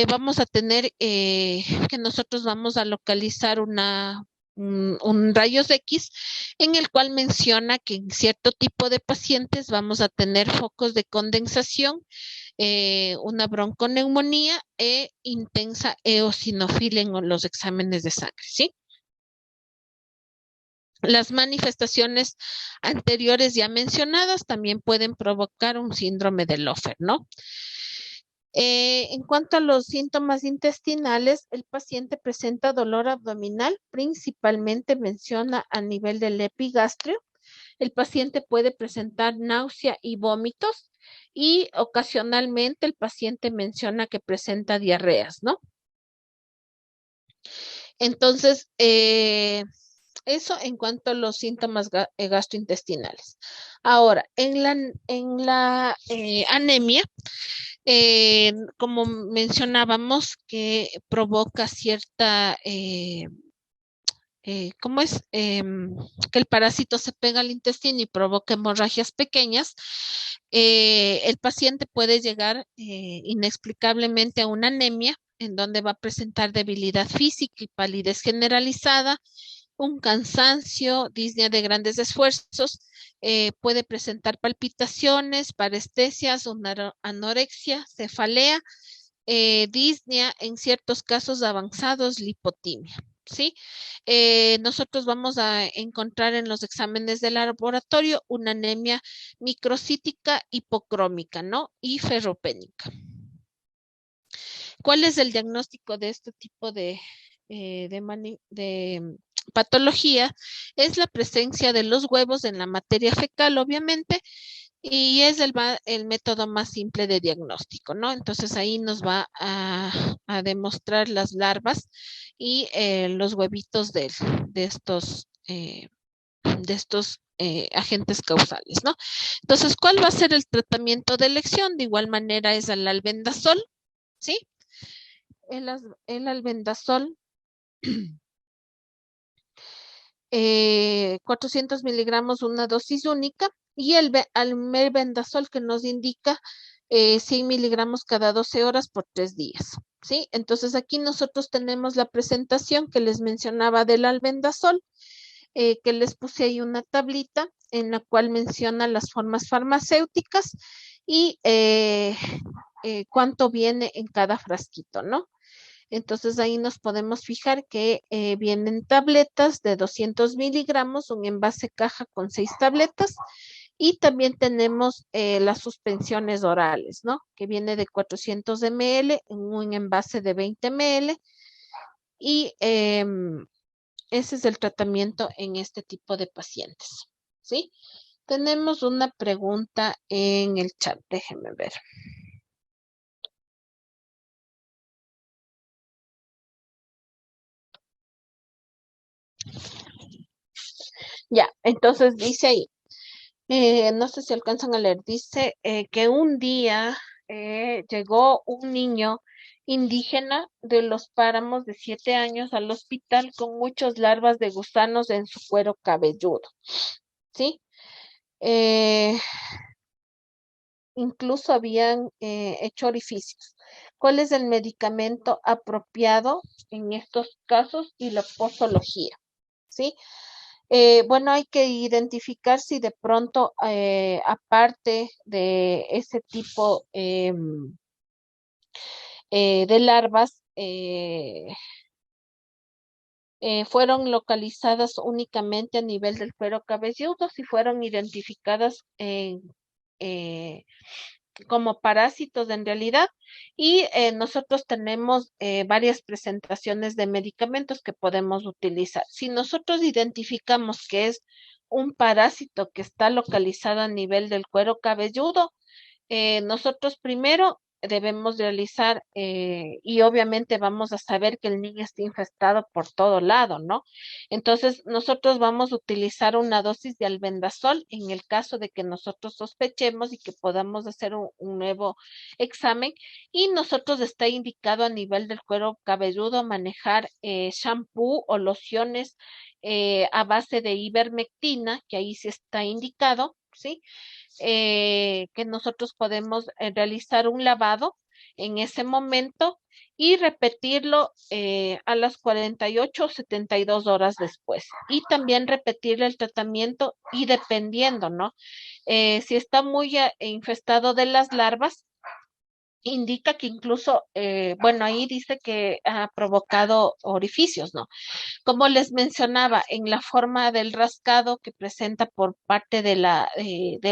Vamos a tener que nosotros vamos a localizar un rayos X en el cual menciona que en cierto tipo de pacientes vamos a tener focos de condensación, una bronconeumonía e intensa eosinofilia en los exámenes de sangre, ¿sí? Las manifestaciones anteriores ya mencionadas también pueden provocar un síndrome de Lofer, ¿no? En cuanto a los síntomas intestinales, el paciente presenta dolor abdominal, principalmente menciona a nivel del epigastrio. El paciente puede presentar náusea y vómitos y ocasionalmente el paciente menciona que presenta diarreas, ¿no? Entonces, eso en cuanto a los síntomas gastrointestinales. Ahora, en la anemia, como mencionábamos, que provoca cierta, ¿cómo es? Que el parásito se pega al intestino y provoca hemorragias pequeñas. El paciente puede llegar inexplicablemente a una anemia en donde va a presentar debilidad física y palidez generalizada, un cansancio, disnea de grandes esfuerzos, puede presentar palpitaciones, parestesias, una anorexia, cefalea, disnea, en ciertos casos avanzados, lipotimia. ¿Sí? Nosotros vamos a encontrar en los exámenes de laboratorio una anemia microcítica hipocrómica, ¿no? Y ferropénica. ¿Cuál es el diagnóstico de este tipo de patología? Es la presencia de los huevos en la materia fecal, obviamente, y es el método más simple de diagnóstico, ¿no? Entonces ahí nos va a demostrar las larvas y los huevitos de estos agentes causales, ¿no? Entonces, ¿cuál va a ser el tratamiento de elección? De igual manera es el albendazol, ¿sí? El albendazol 400 miligramos, una dosis única, y el albendazol que nos indica 100 miligramos cada 12 horas por 3 días, ¿sí? Entonces aquí nosotros tenemos la presentación que les mencionaba del albendazol, que les puse ahí una tablita en la cual menciona las formas farmacéuticas y cuánto viene en cada frasquito, ¿no? Entonces ahí nos podemos fijar que vienen tabletas de 200 miligramos, un envase caja con 6 tabletas y también tenemos las suspensiones orales, ¿no? Que viene de 400 ml en un envase de 20 ml y ese es el tratamiento en este tipo de pacientes, ¿sí? Tenemos una pregunta en el chat, déjenme ver. Ya, entonces dice ahí, no sé si alcanzan a leer, dice que un día llegó un niño indígena de los páramos de 7 años al hospital con muchas larvas de gusanos en su cuero cabelludo, ¿sí? Eh, Incluso habían hecho orificios. ¿Cuál es el medicamento apropiado en estos casos y la posología? ¿Sí? Bueno, hay que identificar si de pronto, aparte de ese tipo de larvas, fueron localizadas únicamente a nivel del cuero cabelludo, si fueron identificadas eh, como parásitos en realidad, y nosotros tenemos varias presentaciones de medicamentos que podemos utilizar. Si nosotros identificamos que es un parásito que está localizado a nivel del cuero cabelludo, nosotros primero debemos realizar, y obviamente vamos a saber que el niño está infestado por todo lado, ¿no? Entonces, nosotros vamos a utilizar una dosis de albendazol en el caso de que nosotros sospechemos y que podamos hacer un nuevo examen. Y nosotros está indicado a nivel del cuero cabelludo manejar shampoo o lociones a base de ivermectina, que ahí sí está indicado, ¿sí? Que nosotros podemos realizar un lavado en ese momento y repetirlo a las 48 o 72 horas después. Y también repetir el tratamiento y dependiendo, ¿no? Si está muy infestado de las larvas, indica que incluso, bueno, ahí dice que ha provocado orificios, ¿no? Como les mencionaba, en la forma del rascado que presenta por parte de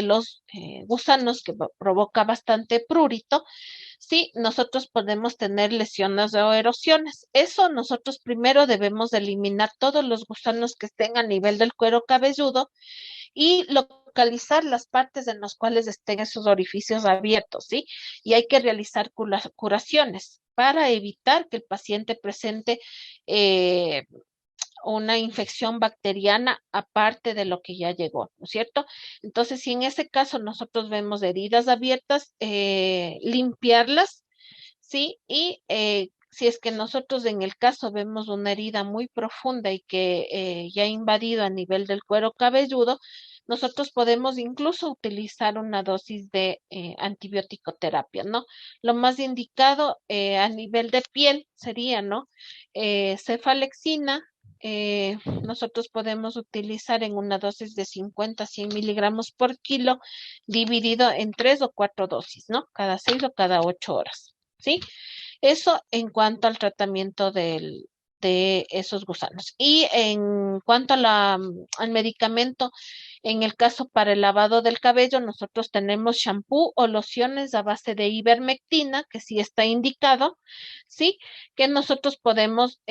los gusanos que provoca bastante prurito, sí, nosotros podemos tener lesiones o erosiones. Eso nosotros primero debemos de eliminar todos los gusanos que estén a nivel del cuero cabelludo y localizar las partes en las cuales estén esos orificios abiertos, ¿sí? Y hay que realizar curaciones para evitar que el paciente presente eh, una infección bacteriana aparte de lo que ya llegó, ¿no es cierto? Entonces, si en ese caso nosotros vemos heridas abiertas, limpiarlas, ¿sí? Y si es que nosotros en el caso vemos una herida muy profunda y que ya ha invadido a nivel del cuero cabelludo, nosotros podemos incluso utilizar una dosis de antibiótico terapia, ¿no? Lo más indicado a nivel de piel sería, ¿no? Cefalexina, nosotros podemos utilizar en una dosis de 50 a 100 miligramos por kilo, dividido en 3 o 4 dosis, ¿no? Cada 6 o cada 8 horas, ¿sí? Eso en cuanto al tratamiento de esos gusanos. Y en cuanto a al medicamento, en el caso para el lavado del cabello, nosotros tenemos shampoo o lociones a base de ivermectina, que sí está indicado, ¿sí? Que nosotros podemos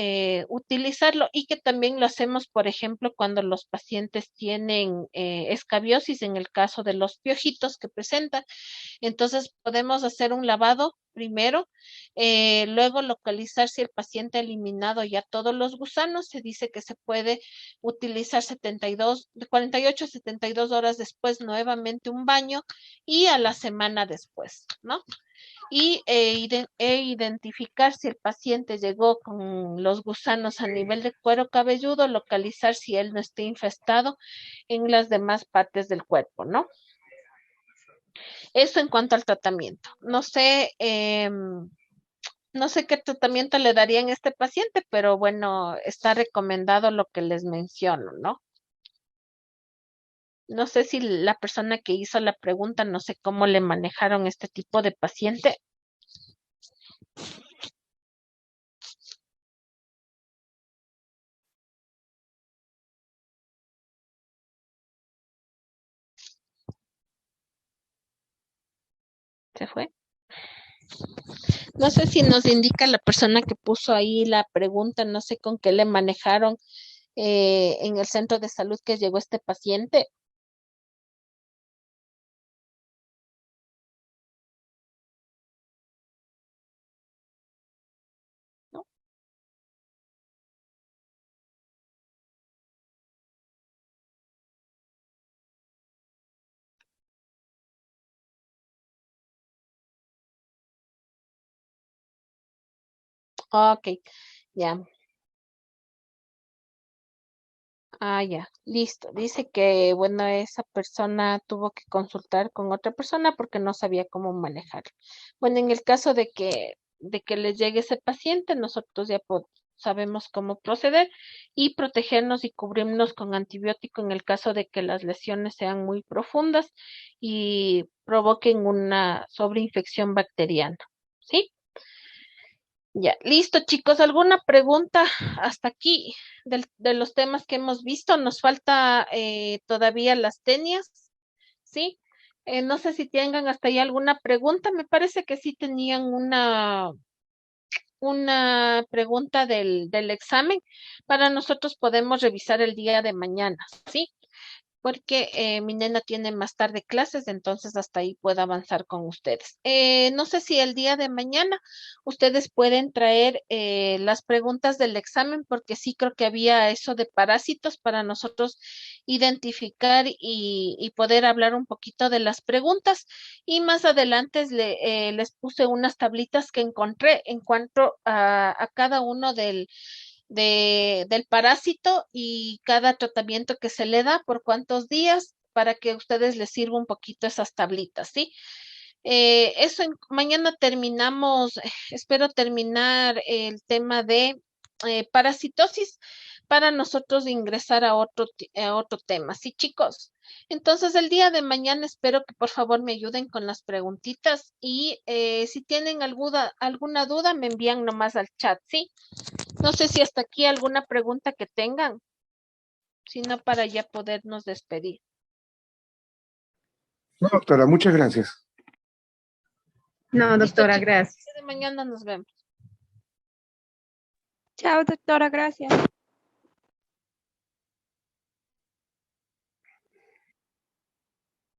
utilizarlo y que también lo hacemos, por ejemplo, cuando los pacientes tienen escabiosis, en el caso de los piojitos que presentan. Entonces, podemos hacer un lavado primero, luego localizar si el paciente ha eliminado ya todos los gusanos. Se dice que se puede utilizar 72, de 48 a 72 horas después nuevamente un baño y a la semana después, ¿no? Y identificar si el paciente llegó con los gusanos a nivel de cuero cabelludo, localizar si él no está infestado en las demás partes del cuerpo, ¿no? Eso en cuanto al tratamiento. No sé qué tratamiento le darían a este paciente, pero bueno, está recomendado lo que les menciono, ¿no? No sé si la persona que hizo la pregunta, no sé cómo le manejaron este tipo de paciente. ¿Se fue? No sé si nos indica la persona que puso ahí la pregunta, no sé con qué le manejaron en el centro de salud que llegó este paciente. ¿No? Ok, ya. Ah, ya, listo. Dice que, bueno, esa persona tuvo que consultar con otra persona porque no sabía cómo manejarlo. Bueno, en el caso de que les llegue ese paciente, nosotros ya sabemos cómo proceder y protegernos y cubrirnos con antibiótico en el caso de que las lesiones sean muy profundas y provoquen una sobreinfección bacteriana. ¿Sí? Ya, listo, chicos. ¿Alguna pregunta hasta aquí de los temas que hemos visto? Nos falta todavía las tenias, ¿sí? No sé si tengan hasta ahí alguna pregunta. Me parece que sí tenían una pregunta del examen. Para nosotros podemos revisar el día de mañana, ¿sí? porque mi nena tiene más tarde clases, entonces hasta ahí puedo avanzar con ustedes. No sé si el día de mañana ustedes pueden traer las preguntas del examen, porque sí creo que había eso de parásitos para nosotros identificar y poder hablar un poquito de las preguntas. Y más adelante les puse unas tablitas que encontré en cuanto a cada uno del parásito y cada tratamiento que se le da por cuántos días para que a ustedes les sirva un poquito esas tablitas, ¿sí? Mañana terminamos, espero terminar el tema de parasitosis para nosotros ingresar a otro tema, ¿sí, chicos? Entonces, el día de mañana espero que por favor me ayuden con las preguntitas y si tienen alguna duda me envían nomás al chat, ¿sí? No sé si hasta aquí alguna pregunta que tengan, sino para ya podernos despedir. No, doctora, muchas gracias. No, Listo, doctora, chicos. gracias. De mañana nos vemos. Chao, doctora, gracias.